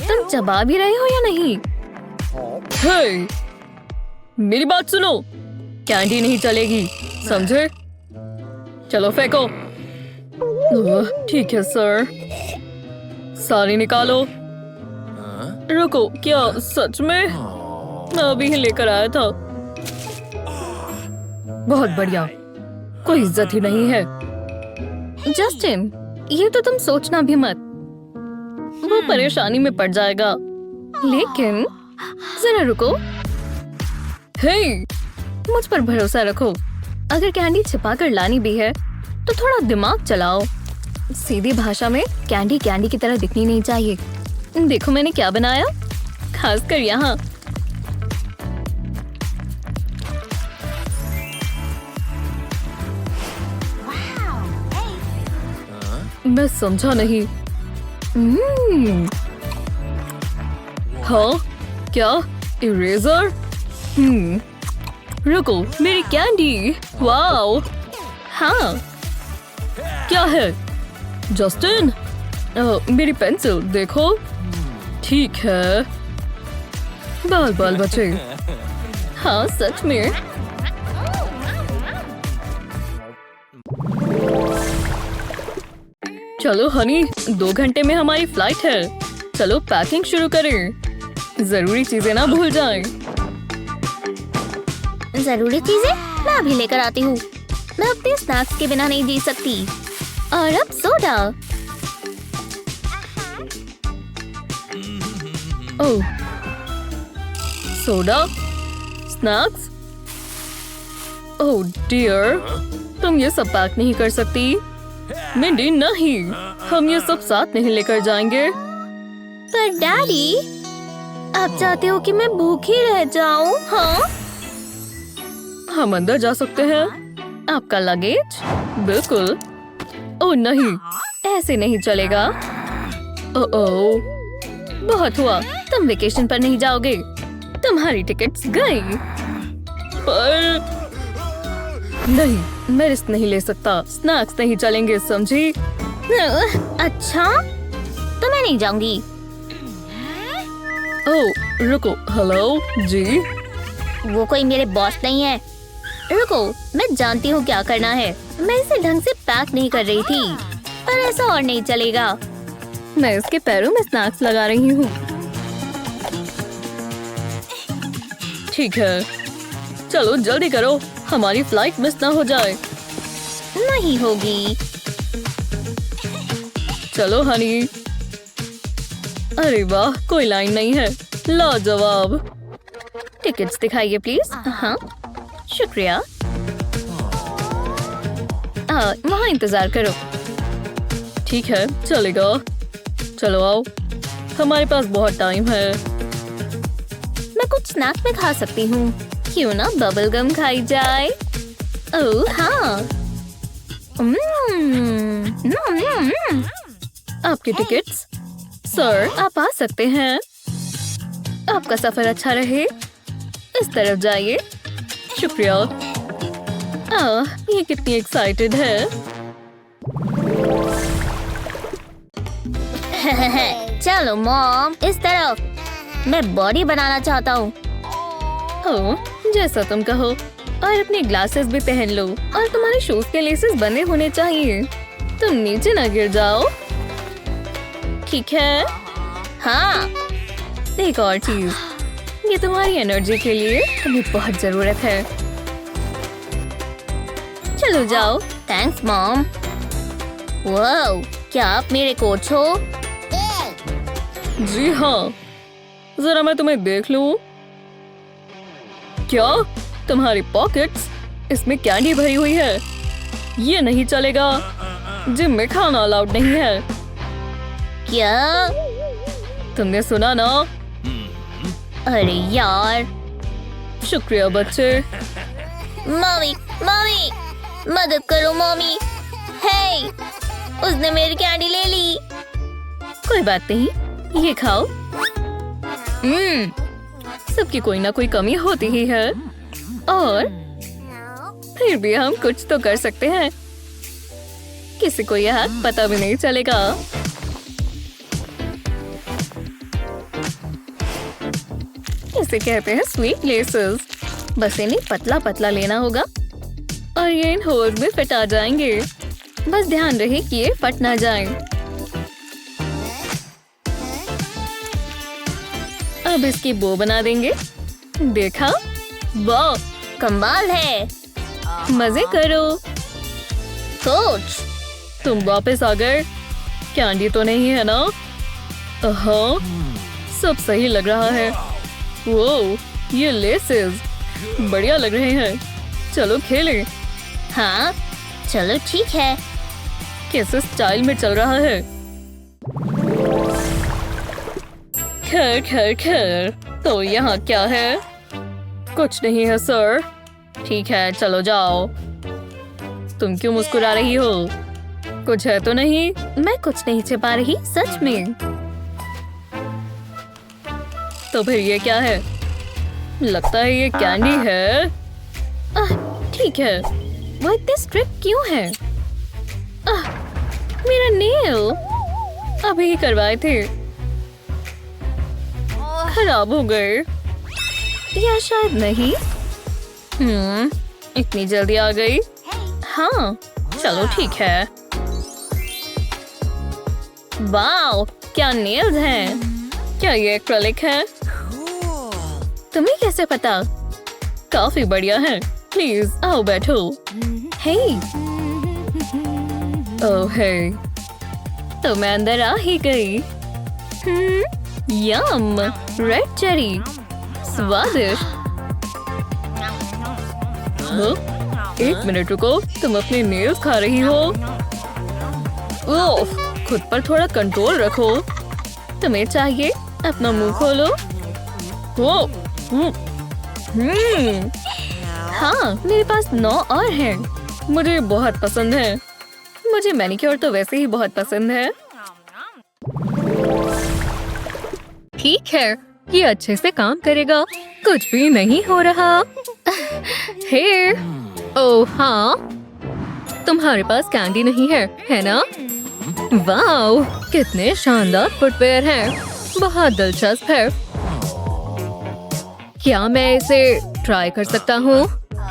Speaker 2: तुम चबा भी रहे हो या नहीं? हे, मेरी बात सुनो। कैंडी नहीं चलेगी, समझे? चलो फेंको। ठीक है सर। सारी निकालो। रुको, क्या सच में? मैं अभी ही लेकर आया था। बहुत बढ़िया, कोई इज्जत ही नहीं है। जस्टिन, ये तो तुम सोचना भी मत, वो परेशानी में पड़ जाएगा। लेकिन जरा रुको। हे, मुझ पर भरोसा रखो। अगर कैंडी छिपा कर लानी भी है तो थोड़ा दिमाग चलाओ। सीधी भाषा में कैंडी कैंडी की तरह दिखनी नहीं चाहिए। देखो मैंने क्या बनाया, खासकर यहाँ। मैं समझा नहीं। हाँ, क्या इरेजर? रुको, मेरी कैंडी। वाओ, हाँ, क्या है? जस्टिन, मेरी पेंसिल देखो। ठीक है, बाल बाल बचे। हाँ सच में। चलो हनी, 2 घंटे में हमारी फ्लाइट है। चलो पैकिंग शुरू करें। जरूरी चीजें ना भूल जाएं।
Speaker 3: जरूरी चीजें मैं अभी लेकर आती हूँ। मैं अपने स्नैक्स के बिना नहीं जी सकती। और अब सोडा।
Speaker 2: ओह, सोडा, स्नैक्स। ओह डियर, तुम ये सब पैक नहीं कर सकती। मिंडी नहीं, हम ये सब साथ नहीं लेकर जाएंगे।
Speaker 3: पर डैडी, आप चाहते हो कि मैं भूखी रह जाऊं? हाँ,
Speaker 2: हम अंदर जा सकते हैं। आपका लगेज? बिल्कुल। ओह नहीं, ऐसे नहीं चलेगा। ओह, बहुत हुआ। तुम वेकेशन पर नहीं जाओगे। तुम्हारी टिकट्स गई। पर नहीं, मैं रिस्क नहीं ले सकता। स्नैक्स नहीं चलेंगे, समझी?
Speaker 3: अच्छा, तो मैं नहीं जाऊंगी।
Speaker 2: ओह रुको, हेलो जी।
Speaker 3: वो कोई मेरे बॉस नहीं है। रुको, मैं जानती हूँ क्या करना है। मैं इसे ढंग से पैक नहीं कर रही थी, पर ऐसा और नहीं चलेगा।
Speaker 2: मैं इसके पैरों में स्नैक्स लगा रही हूँ। ठीक है, चलो जल्दी करो, हमारी फ्लाइट मिस ना हो जाए।
Speaker 3: नहीं होगी।
Speaker 2: चलो हनी। अरे वाह, कोई लाइन नहीं है। लाजवाब। टिकट्स दिखाइए प्लीज। हाँ, शुक्रिया। वहाँ इंतजार करो। ठीक है, चलेगा। चलो आओ, हमारे पास बहुत टाइम है।
Speaker 3: मैं कुछ स्नैक में खा सकती हूँ। क्यों ना बबल गम खाई जाए? ओह हाँ।
Speaker 2: आपके टिकट्स। सर, आप आ सकते हैं। आपका सफर अच्छा रहे। इस तरफ जाइए। शुक्रिया। ये कितनी एक्साइटेड है।
Speaker 3: चलो मॉम, इस तरफ। मैं बॉडी बनाना चाहता हूँ।
Speaker 2: हो, जैसा तुम कहो। और अपने ग्लासेस भी पहन लो। और तुम्हारे शूज के लेसेस बने होने चाहिए। तुम नीचे ना गिर जाओ। ठीक है?
Speaker 3: हाँ।
Speaker 2: एक और चीज, ये तुम्हारी एनर्जी के लिए तुम्हें बहुत जरूरत है। चलो जाओ।
Speaker 3: Thanks mom. वाओ, क्या आप मेरे कोच हो?
Speaker 2: जी हाँ, जरा मैं तुम्हें देख लूं। क्या तुम्हारी पॉकेट्स? इसमें कैंडी भरी हुई है। ये नहीं चलेगा। जिम में खाना अलाउड नहीं है।
Speaker 3: क्या?
Speaker 2: तुमने सुना ना?
Speaker 3: अरे यार।
Speaker 2: शुक्रिया बच्चे।
Speaker 3: मम्मी मम्मी मदद करो मम्मी। हे, उसने मेरी कैंडी ले ली।
Speaker 2: कोई बात नहीं, ये खाओ। सबकी कोई ना कोई कमी होती ही है और फिर भी हम कुछ तो कर सकते हैं। किसी को यह पता भी नहीं चलेगा। इसे कहते हैं स्वीट लेसेस। बस इन्हें पतला पतला लेना होगा और ये इन होल्स में फिट आ जाएंगे। बस ध्यान रहे कि ये फट ना जाए। अब इसकी बो बना देंगे। देखा? वाह,
Speaker 3: कमाल है।
Speaker 2: मजे करो।
Speaker 3: कोच,
Speaker 2: तुम वापस आ गए। कैंडी तो नहीं है ना? हाँ, सब सही लग रहा है। वो ये लेसेस बढ़िया लग रहे हैं। चलो खेलें।
Speaker 3: हाँ चलो ठीक है।
Speaker 2: किस स्टाइल में चल रहा है? खैर खैर खैर, तो यहाँ क्या है? कुछ नहीं है सर। ठीक है, चलो जाओ। तुम क्यों मुस्कुरा रही हो? कुछ है तो नहीं? मैं कुछ नहीं छिपा रही, सच में। तो फिर ये क्या है? लगता है ये कैंडी है। ठीक है, वो इतने स्ट्रिक्ट क्यों है? मेरा नेल अभी ही करवाए थे, खराब हो गए या शायद नहीं। इतनी जल्दी आ गई। हाँ चलो ठीक है। वाओ, क्या नेल्स हैं। क्या ये एक्रेलिक है? तुम्हें कैसे पता? काफी बढ़िया है। प्लीज आओ बैठो। हे, ओह हे, तो मैं अंदर आ ही गई। यम, रेड चेरी, स्वादिष्ट। एक मिनट रुको, तुम अपने नेल्स खा रही हो? ओह, खुद पर थोड़ा कंट्रोल रखो। तुम्हें चाहिए अपना मुंह खोलो। हाँ, मेरे पास 9 और हैं। मुझे बहुत पसंद है। मुझे मैनिक्योर तो वैसे ही बहुत पसंद है। ठीक है, ये अच्छे से काम करेगा। कुछ भी नहीं हो रहा। हे, ओह हाँ, तुम्हारे पास कैंडी नहीं है ना? वाओ, कितने शानदार फुटवेयर हैं। बहुत दिलचस्प है। क्या मैं इसे ट्राई कर सकता हूँ?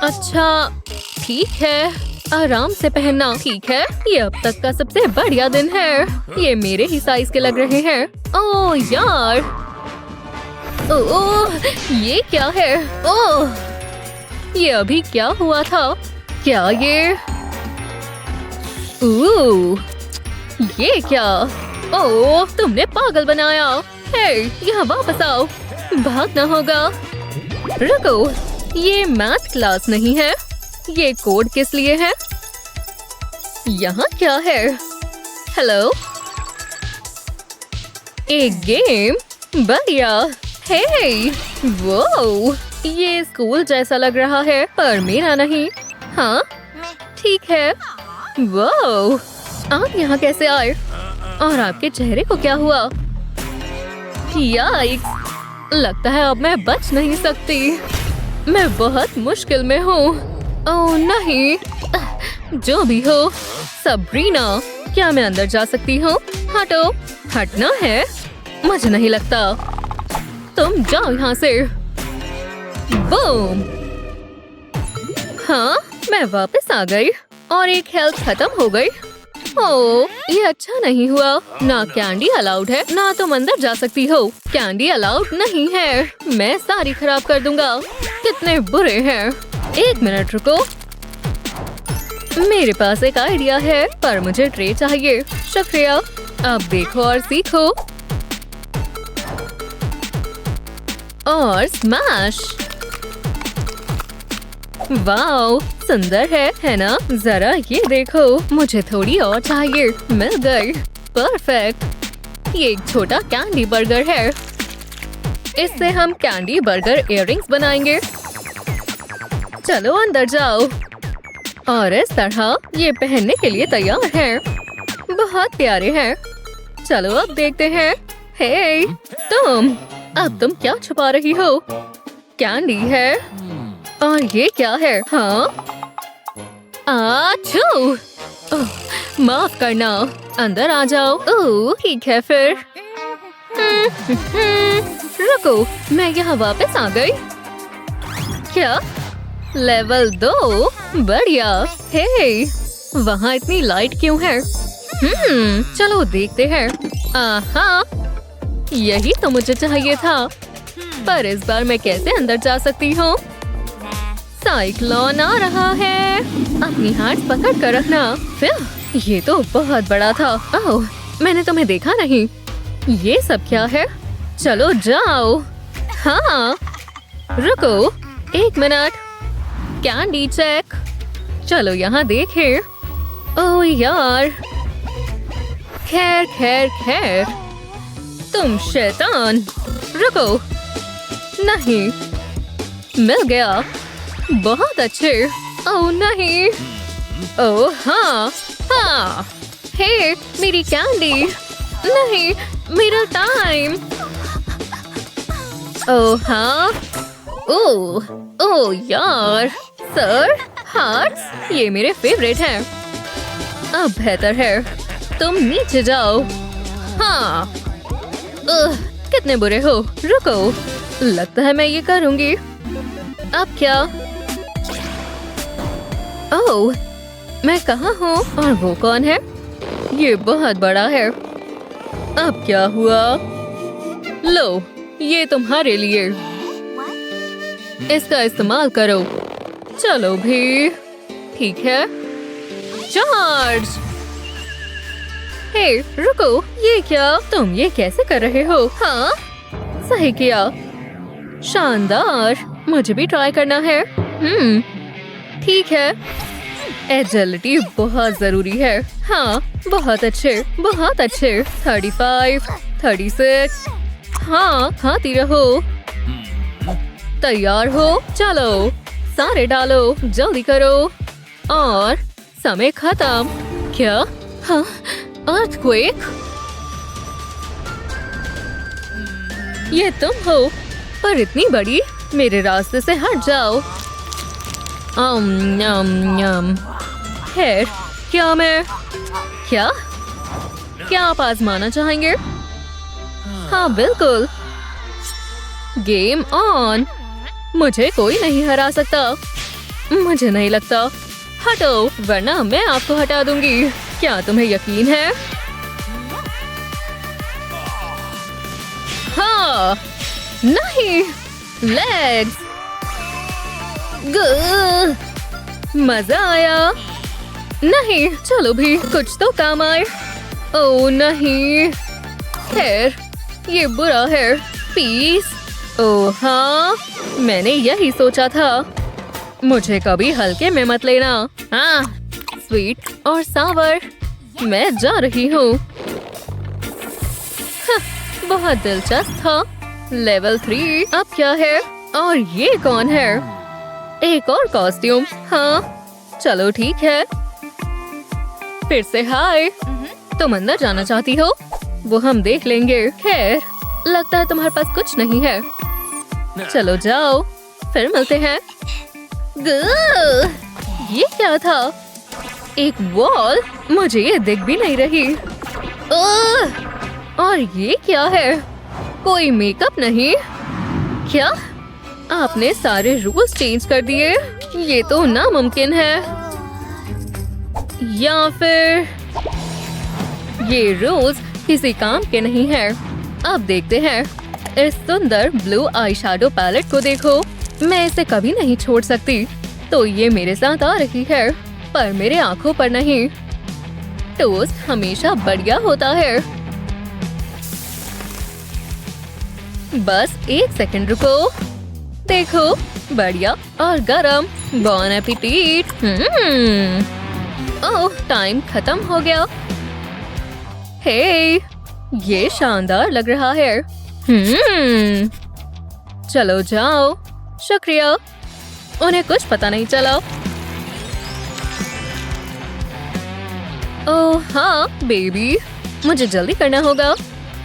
Speaker 2: अच्छा ठीक है, आराम से पहनना। ठीक है, ये अब तक का सबसे बढ़िया दिन है। ये मेरे ही साइज के लग रहे हैं। ओह यार, ओह ये क्या है? ओह, ये अभी क्या हुआ था? क्या ये? ये क्या? ओह, तुमने पागल बनाया। हे, यहाँ वापस आओ। भागना होगा। रुको, ये मैथ क्लास नहीं है। ये कोड किस लिए है? यहाँ क्या है? हेलो, एक गेम? बढ़िया। हे, वो ये स्कूल जैसा लग रहा है, पर मेरा नहीं। हाँ ठीक है। वो आप यहाँ कैसे आए? और आपके चेहरे को क्या हुआ? याइक्स, लगता है अब मैं बच नहीं सकती। मैं बहुत मुश्किल में हूँ। ओह नहीं, जो भी हो। सबरीना, क्या मैं अंदर जा सकती हूँ? हटो। हटना है? मुझे नहीं लगता। तुम जाओ यहाँ से। बूम। हाँ, मैं वापस आ गई और एक हेल्थ खत्म हो गई। ओह, ये अच्छा नहीं हुआ। ना कैंडी अलाउड है, ना तुम अंदर जा सकती हो। कैंडी अलाउड नहीं है। मैं सारी खराब कर दूंगा। कितने बुरे हैं। एक मिनट रुको, मेरे पास एक आइडिया है, पर मुझे ट्रे चाहिए। शुक्रिया। अब देखो और सीखो। और स्मैश। वाओ, सुंदर है ना? जरा ये देखो, मुझे थोड़ी और चाहिए। मिल गई, परफेक्ट। ये एक छोटा कैंडी बर्गर है। इससे हम कैंडी बर्गर इयररिंग्स बनाएंगे। चलो अंदर जाओ। और इस तरह ये पहनने के लिए तैयार हैं। बहुत प्यारे हैं। चलो अब देखते हैं। हे, अब तुम क्या छुपा रही हो? कैंडी है। और ये क्या है? हाँ, आछू! ओह, माफ करना, अंदर आ जाओ। ओह, ठीक है फिर। रुको, मैं यहाँ वापस आ गई। क्या? लेवल 2? बढ़िया। हे, वहाँ इतनी लाइट क्यों है? चलो देखते हैं। आहा, यही तो मुझे चाहिए था। पर इस बार मैं कैसे अंदर जा सकती हूँ? साइक्लोन आ रहा है। अपनी हाथ पकड़ कर रखना। फिर ये तो बहुत बड़ा था। ओह, मैंने तुम्हें देखा नहीं। ये सब क्या है? चलो जाओ। हाँ, रुको 1 मिनट। Candy check. चलो यहाँ देखें। ओह यार, खैर खैर खैर, तुम शैतान। रुको, नहीं, मिल गया। बहुत अच्छे। ओह नहीं। ओह हाँ, हाँ। हे, मेरी कैंडी। नहीं, मेरा टाइम। ओह हाँ। ओह, ओह यार। सर, हार्ट्स, ये मेरे फेवरेट हैं। अब बेहतर है, तुम नीचे जाओ। हाँ। कितने बुरे हो। रुको, लगता है मैं ये करूंगी। अब क्या? ओह, मैं कहाँ हूँ और वो कौन है? ये बहुत बड़ा है। अब क्या हुआ? लो, ये तुम्हारे लिए। इसका इस्तेमाल करो। चलो भी, ठीक है। चार्ज। हे, रुको, ये क्या? तुम ये कैसे कर रहे हो? हाँ, सही किया। शानदार, मुझे भी ट्राई करना है। ठीक है। एजिलिटी बहुत जरूरी है। हाँ, बहुत अच्छे, बहुत अच्छे। 35, 36। हाँ, खाती रहो। तैयार हो? चलो, सारे डालो, जल्दी करो। और समय खत्म। क्या? हाँ, अर्थक्वेक? ये तुम हो, पर इतनी बड़ी? मेरे रास्ते से हट जाओ। खैर, क्या मैं? क्या? क्या आप आजमाना चाहेंगे? हाँ, बिल्कुल। Game on. मुझे कोई नहीं हरा सकता। मुझे नहीं लगता। हटो, वरना मैं आपको हटा दूंगी। क्या तुम्हें यकीन है? हाँ, नहीं, लेग्स। मजा आया। नहीं, चलो भी, कुछ तो काम आए। ओह नहीं, खैर, ये बुरा है। पीस। ओह हाँ, मैंने यही सोचा था। मुझे कभी हल्के में मत लेना। हाँ, स्वीट और सावर। मैं जा रही हूँ। बहुत दिलचस्प था। लेवल 3। अब क्या है? और ये कौन है? एक और कॉस्ट्यूम। हाँ, चलो ठीक है। फिर से हाय। तुम अंदर जाना चाहती हो? वो हम देख लेंगे। खैर, लगता है तुम्हारे पास कुछ नहीं है। चलो जाओ, फिर मिलते हैं। ये क्या था? एक वॉल? मुझे ये दिख भी नहीं रही। और ये क्या है? कोई मेकअप नहीं? क्या? आपने सारे रूल्स चेंज कर दिए? ये तो नामुमकिन है। या फिर ये रूल्स किसी काम के नहीं हैं। अब देखते हैं। इस सुंदर ब्लू आई शैडो पैलेट को देखो। मैं इसे कभी नहीं छोड़ सकती। तो ये मेरे साथ आ रही है, पर मेरे आंखों पर नहीं। टोस्ट हमेशा बढ़िया होता है। बस 1 सेकंड रुको। देखो, बढ़िया और गरम। बॉन एपेटिट। ओह, टाइम खत्म हो गया। हे, ये शानदार लग रहा है। चलो जाओ। शुक्रिया। उन्हें कुछ पता नहीं चला। ओह हाँ बेबी, मुझे जल्दी करना होगा।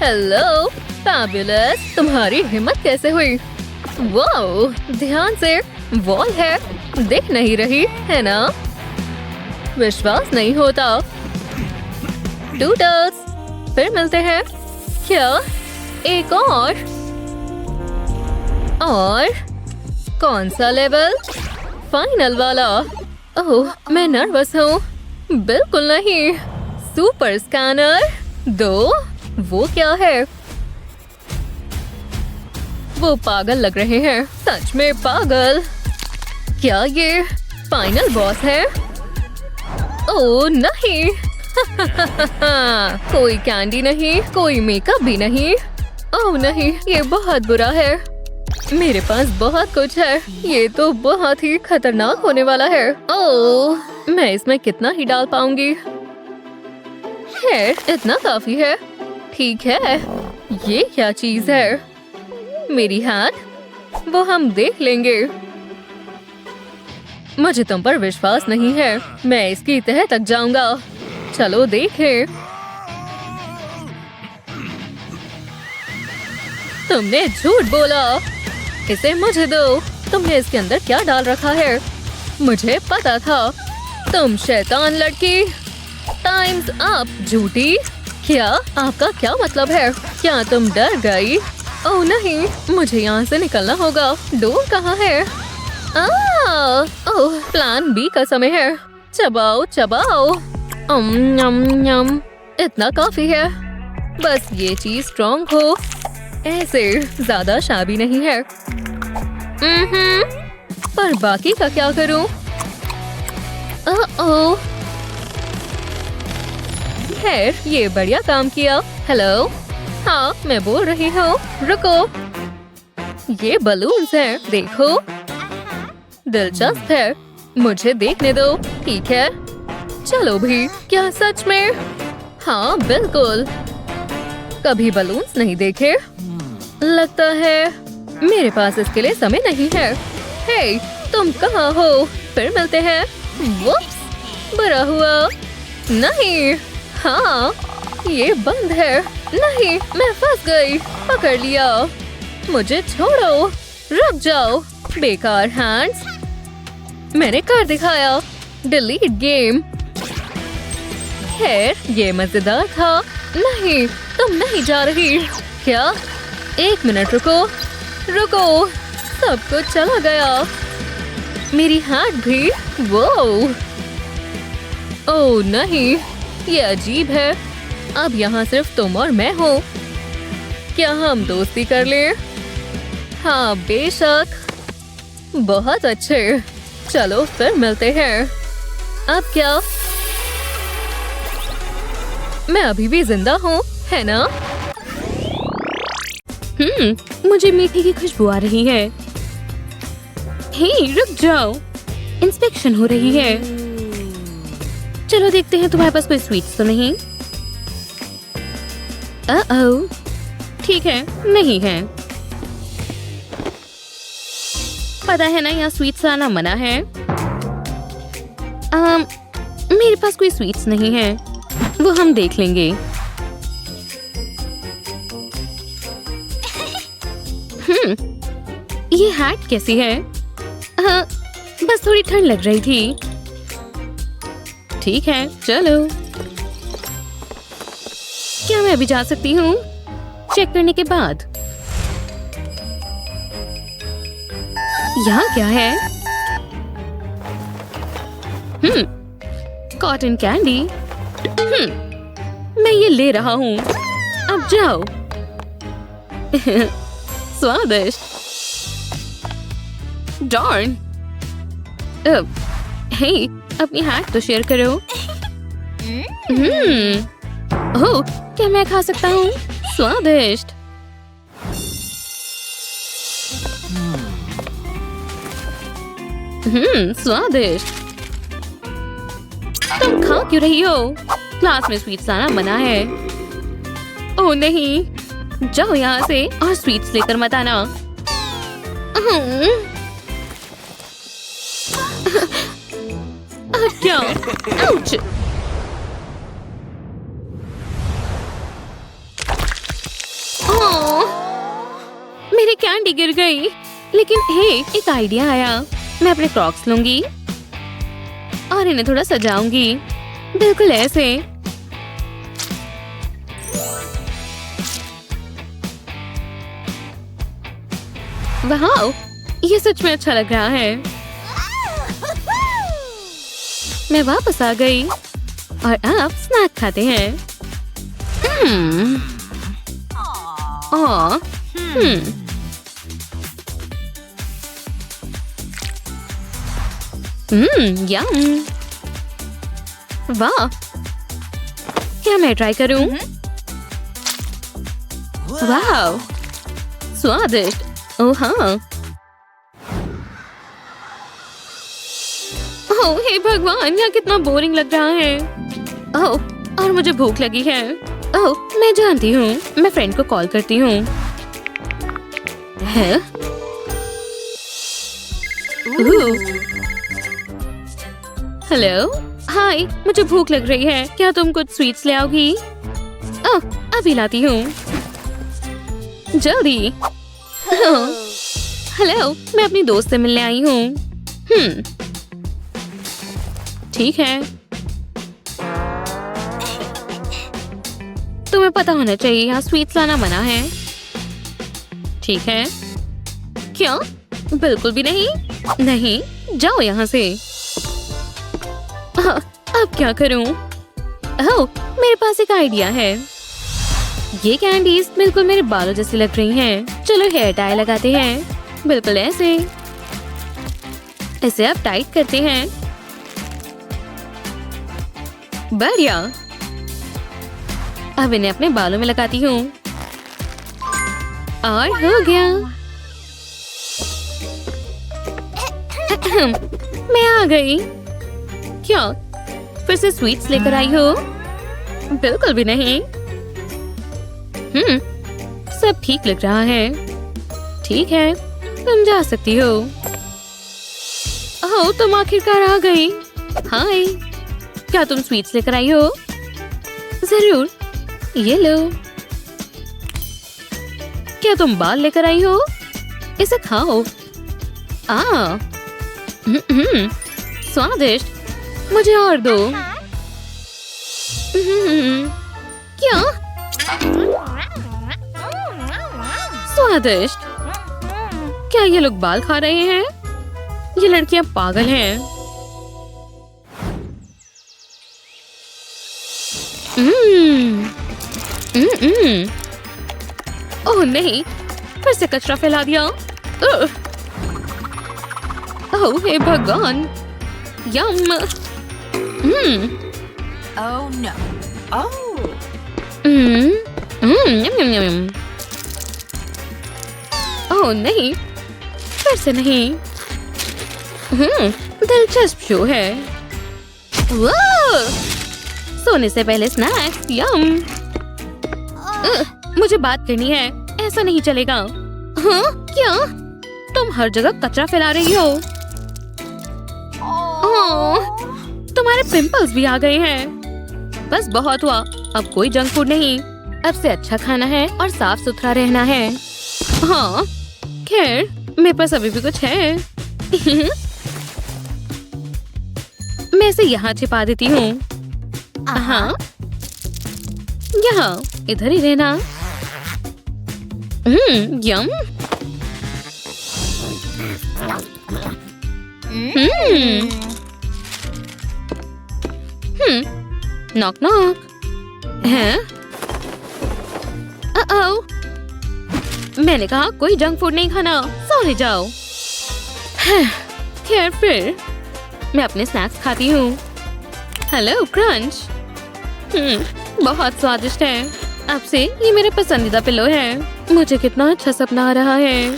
Speaker 2: हेलो फैबुलस, तुम्हारी हिम्मत कैसे हुई? वाओ, ध्यान से, वॉल है, दिख नहीं रही है ना? विश्वास नहीं होता। टूटल्स, फिर मिलते हैं। क्या? एक और कौन सा लेवल? फाइनल वाला। ओह, मैं नर्वस हूँ। बिल्कुल नहीं। Super scanner 2? वो क्या है? वो पागल लग रहे हैं, सच में पागल। क्या ये फाइनल बॉस है? ओह नहीं। कोई कैंडी नहीं, कोई मेकअप भी नहीं। ओह नहीं, ये बहुत बुरा है। मेरे पास बहुत कुछ है, ये तो बहुत ही खतरनाक होने वाला है। ओह, मैं इसमें कितना ही डाल पाऊंगी? है, इतना काफी है। ठीक है, ये क्या चीज है? मेरी हैट? वो हम देख लेंगे। मुझे तुम पर विश्वास नहीं है। मैं इसकी तह तक जाऊंगा। चलो देखें। तुमने झूठ बोला। इसे मुझे दो। तुमने इसके अंदर क्या डाल रखा है? मुझे पता था। तुम शैतान लड़की। टाइम्स अप झूठी। क्या? आपका क्या मतलब है? क्या तुम डर गई? ओह नहीं, मुझे यहाँ से निकलना होगा। डोर कहाँ है? ओह, प्लान बी का समय है। चबाओ चबाओ। यम। इतना काफी है। बस ये चीज स्ट्रॉन्ग हो। ऐसे ज्यादा शाबी नहीं है। पर बाकी का क्या करूं? ओह, खैर ये बढ़िया काम किया। हेलो, हाँ मैं बोल रही हूँ। रुको, ये बलून्स हैं, देखो। दिलचस्प है, मुझे देखने दो। ठीक है, चलो भी। क्या सच में? हाँ बिल्कुल। कभी बलून्स नहीं देखे। लगता है मेरे पास इसके लिए समय नहीं है। हे, तुम कहाँ हो? फिर मिलते हैं। वुप्स, बुरा हुआ। नहीं, हाँ ये बंद है। नहीं, मैं फंस गई। पकड़ लिया। मुझे छोड़ो। रुक जाओ, बेकार हैंड्स। मैंने कर दिखाया। Delete game. खैर, ये मजेदार था। नहीं, तुम नहीं जा रही। क्या? 1 मिनट रुको। सब कुछ चला गया। मेरी हैट भी। वो ओह नहीं, ये अजीब है। अब यहाँ सिर्फ तुम और मैं हूँ। क्या हम दोस्ती कर लें? हाँ बेशक। बहुत अच्छे। चलो फिर मिलते हैं। अब क्या? मैं अभी भी जिंदा हूँ, है ना?
Speaker 1: मुझे मीठे की खुशबू आ रही है। हे, रुक जाओ। इंस्पेक्शन हो रही है। चलो देखते हैं तुम्हारे पास कोई स्वीट्स तो नहीं। ओह, ठीक है, नहीं है। पता है ना, यहाँ स्वीट्स आना मना है। मेरे पास कोई स्वीट्स नहीं है। वो हम देख लेंगे। ये हैट कैसी है? बस थोड़ी ठंड लग रही थी। ठीक है, चलो। क्या मैं अभी जा सकती हूँ? चेक करने के बाद। यहाँ क्या है? Cotton candy. मैं ये ले रहा हूँ। अब जाओ। स्वादिष्ट। डॉर्न। हे, अपनी हैट तो शेयर करो। ओह, क्या मैं खा सकता हूँ? स्वादिष्ट। स्वादिष्ट। तुम खा क्यों रही हो? क्लास में स्वीट्स लाना मना है। ओह नहीं, जाओ यहाँ से और स्वीट्स लेकर मत आना। क्या? आउच! मेरी कैंडी गिर गई। लेकिन हे, एक आइडिया आया। मैं अपने क्रॉक्स लूंगी और इन्हें थोड़ा सजाऊंगी, बिल्कुल ऐसे। वाह, ये सच में अच्छा लग रहा है। मैं वापस आ गई और अब स्नैक खाते हैं। यम। वाह, क्या मैं ट्राई करूं? वाह, स्वादिष्ट। ओह हाँ। ओह हे भगवान, यहाँ कितना बोरिंग लग रहा है। ओह, और मुझे भूख लगी है। ओह, मैं जानती हूँ, मैं फ्रेंड को कॉल करती हूँ। है? हेलो, हाय, मुझे भूख लग रही है। क्या तुम कुछ स्वीट्स ले आओगी? ओह, अभी लाती हूँ, जल्दी। हेलो, मैं अपनी दोस्त से मिलने आई हूँ। ठीक है, तुम्हें पता होना चाहिए यहाँ स्वीट्स लाना मना है। ठीक है। क्या? बिल्कुल भी नहीं। नहीं, जाओ यहाँ से। अब क्या करूं? ओह, मेरे पास एक आइडिया है। ये कैंडीज बिल्कुल मेरे बालों जैसी लग रही हैं। चलो हेयर टाई लगाते हैं, बिल्कुल ऐसे। इसे अब टाइट करते हैं। बढ़िया। अब इन्हें अपने बालों में लगाती हूँ और हो गया। मैं आ गई। क्या फिर से स्वीट्स लेकर आई हो? बिल्कुल भी नहीं। सब ठीक लग रहा है। ठीक है, तुम जा सकती हो। ओह, तुम आखिरकार आ गई। हाय, क्या तुम स्वीट्स लेकर आई हो? जरूर, ये लो। क्या तुम बाल लेकर आई हो? इसे खाओ। स्वादिष्ट, मुझे और दो। क्या? स्वादिष्ट। क्या ये लोग बाल खा रहे हैं? ये लड़कियां पागल हैं। ओह नहीं, फिर से कचरा फैला दिया। ओह हे भगवान, यम।
Speaker 4: Oh no. Oh.
Speaker 1: ओह नहीं, फिर से नहीं। दिलचस्प शो है। वाह! सोने से पहले स्नैक्स, यम। मुझे बात करनी है, ऐसा नहीं चलेगा। हाँ? क्या? तुम हर जगह कचरा फैला रही हो। तुम्हारे पिंपल्स भी आ गए हैं। बस बहुत हुआ, अब कोई जंक फूड नहीं। अब से अच्छा खाना है और साफ सुथरा रहना है। हाँ, खैर मेरे पास अभी भी कुछ है। मैं इसे यहाँ छिपा देती हूँ। हाँ, यहाँ इधर ही रहना। यम। Knock knock. हैं? मैंने कहा कोई जंक फूड नहीं खाना, सोने जाओ। खैर फिर मैं अपने स्नैक्स खाती हूँ। Hello crunch. बहुत स्वादिष्ट है। अब से ये मेरे पसंदीदा पिलो है। मुझे कितना अच्छा सपना आ रहा है।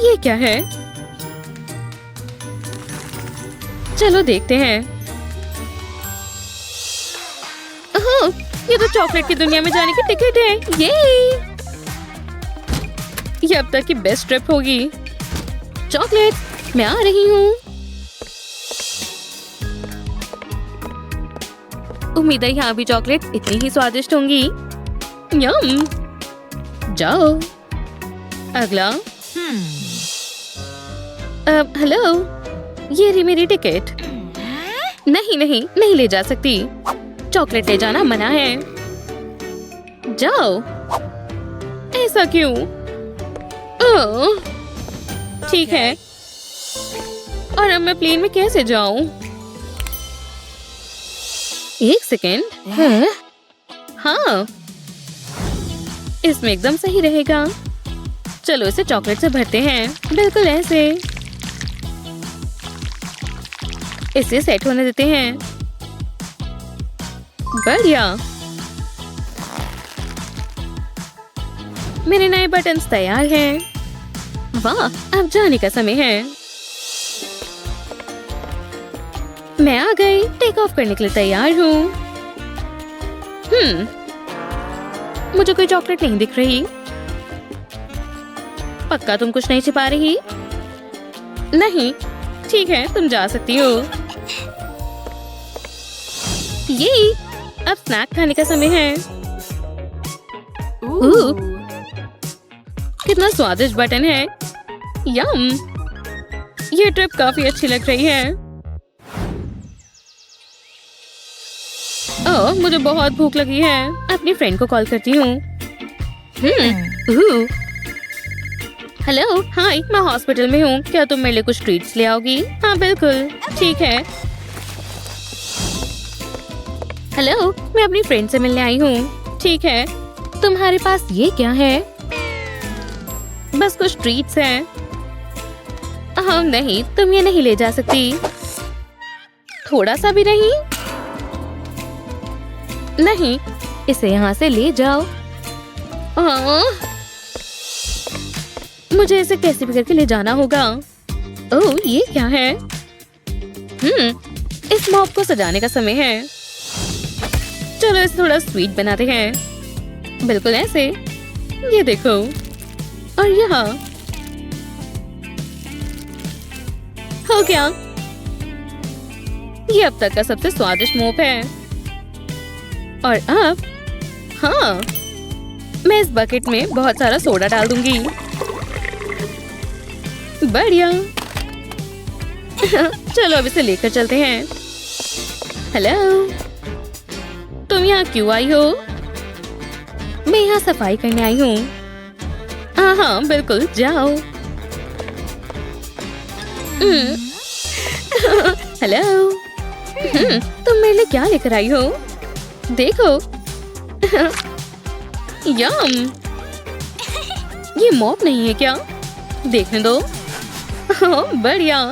Speaker 1: ये क्या है? चलो देखते हैं। ये तो चॉकलेट की दुनिया में जाने की टिकट है। ये अब तक की बेस्ट ट्रिप होगी। चॉकलेट, मैं आ रही हूँ। उम्मीद है यहाँ भी चॉकलेट इतनी ही स्वादिष्ट होंगी। यम। जाओ। अगला। हेलो, ये रही मेरी टिकट। नहीं नहीं, नहीं ले जा सकती। चॉकलेट ले जाना मना है। जाओ। ऐसा क्यों? ओह, ठीक है। और अब मैं प्लेन में कैसे जाऊं? एक सेकेंड। हाँ, इसमें एकदम सही रहेगा। चलो इसे चॉकलेट से भरते हैं, बिल्कुल ऐसे। इसे सेट होने देते हैं। बढ़िया। मेरे नए बटन्स तैयार हैं। वाह, अब जाने का समय है। मैं आ गई। टेक ऑफ करने के लिए तैयार हूँ। मुझे कोई चॉकलेट नहीं दिख रही। पक्का तुम कुछ नहीं छिपा रही? नहीं, ठीक है, तुम जा सकती हो। ये अब स्नैक खाने का समय है।
Speaker 4: Ooh.
Speaker 1: कितना स्वादिष्ट बटन है। यम। ये ट्रिप काफी अच्छी लग रही है। ओह, मुझे बहुत भूख लगी है। अपनी फ्रेंड को कॉल करती हूँ। हेलो, हाय, मैं हॉस्पिटल में हूँ। क्या तुम मेरे लिए कुछ ट्रीट्स ले आओगी? हाँ बिल्कुल, ठीक है। हेलो, मैं अपनी फ्रेंड से मिलने आई हूँ। ठीक है, तुम्हारे पास ये क्या है? बस कुछ ट्रीट्स हैं। हाँ नहीं, तुम ये नहीं ले जा सकती। थोड़ा सा भी नहीं? नहीं, इसे यहाँ से ले जाओ। मुझे इसे कैसे भी करके ले जाना होगा। ओह, ये क्या है? इस मॉब को सजाने का समय है। चलो इसे थोड़ा स्वीट बनाते हैं। बिल्कुल ऐसे। ये देखो। और यहाँ हो गया। ये अब तक का सबसे स्वादिष्ट मोप है। और अब हाँ, मैं इस बकेट में बहुत सारा सोडा डाल दूंगी। बढ़िया। चलो अब इसे लेकर चलते हैं। हेलो, तुम यहाँ क्यों आई हो? मैं यहाँ सफाई करने आई हूँ। हाँ बिल्कुल, जाओ। हेलो, तुम मेरे लिए क्या लेकर आई हो? देखो। यम। ये मॉप नहीं है क्या? देखने दो। बढ़िया।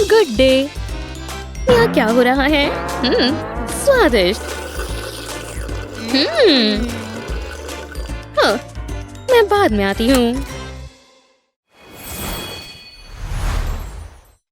Speaker 1: Good day. यहाँ क्या हो रहा है? स्वादिष्ट। हाँ, मैं बाद में आती हूँ।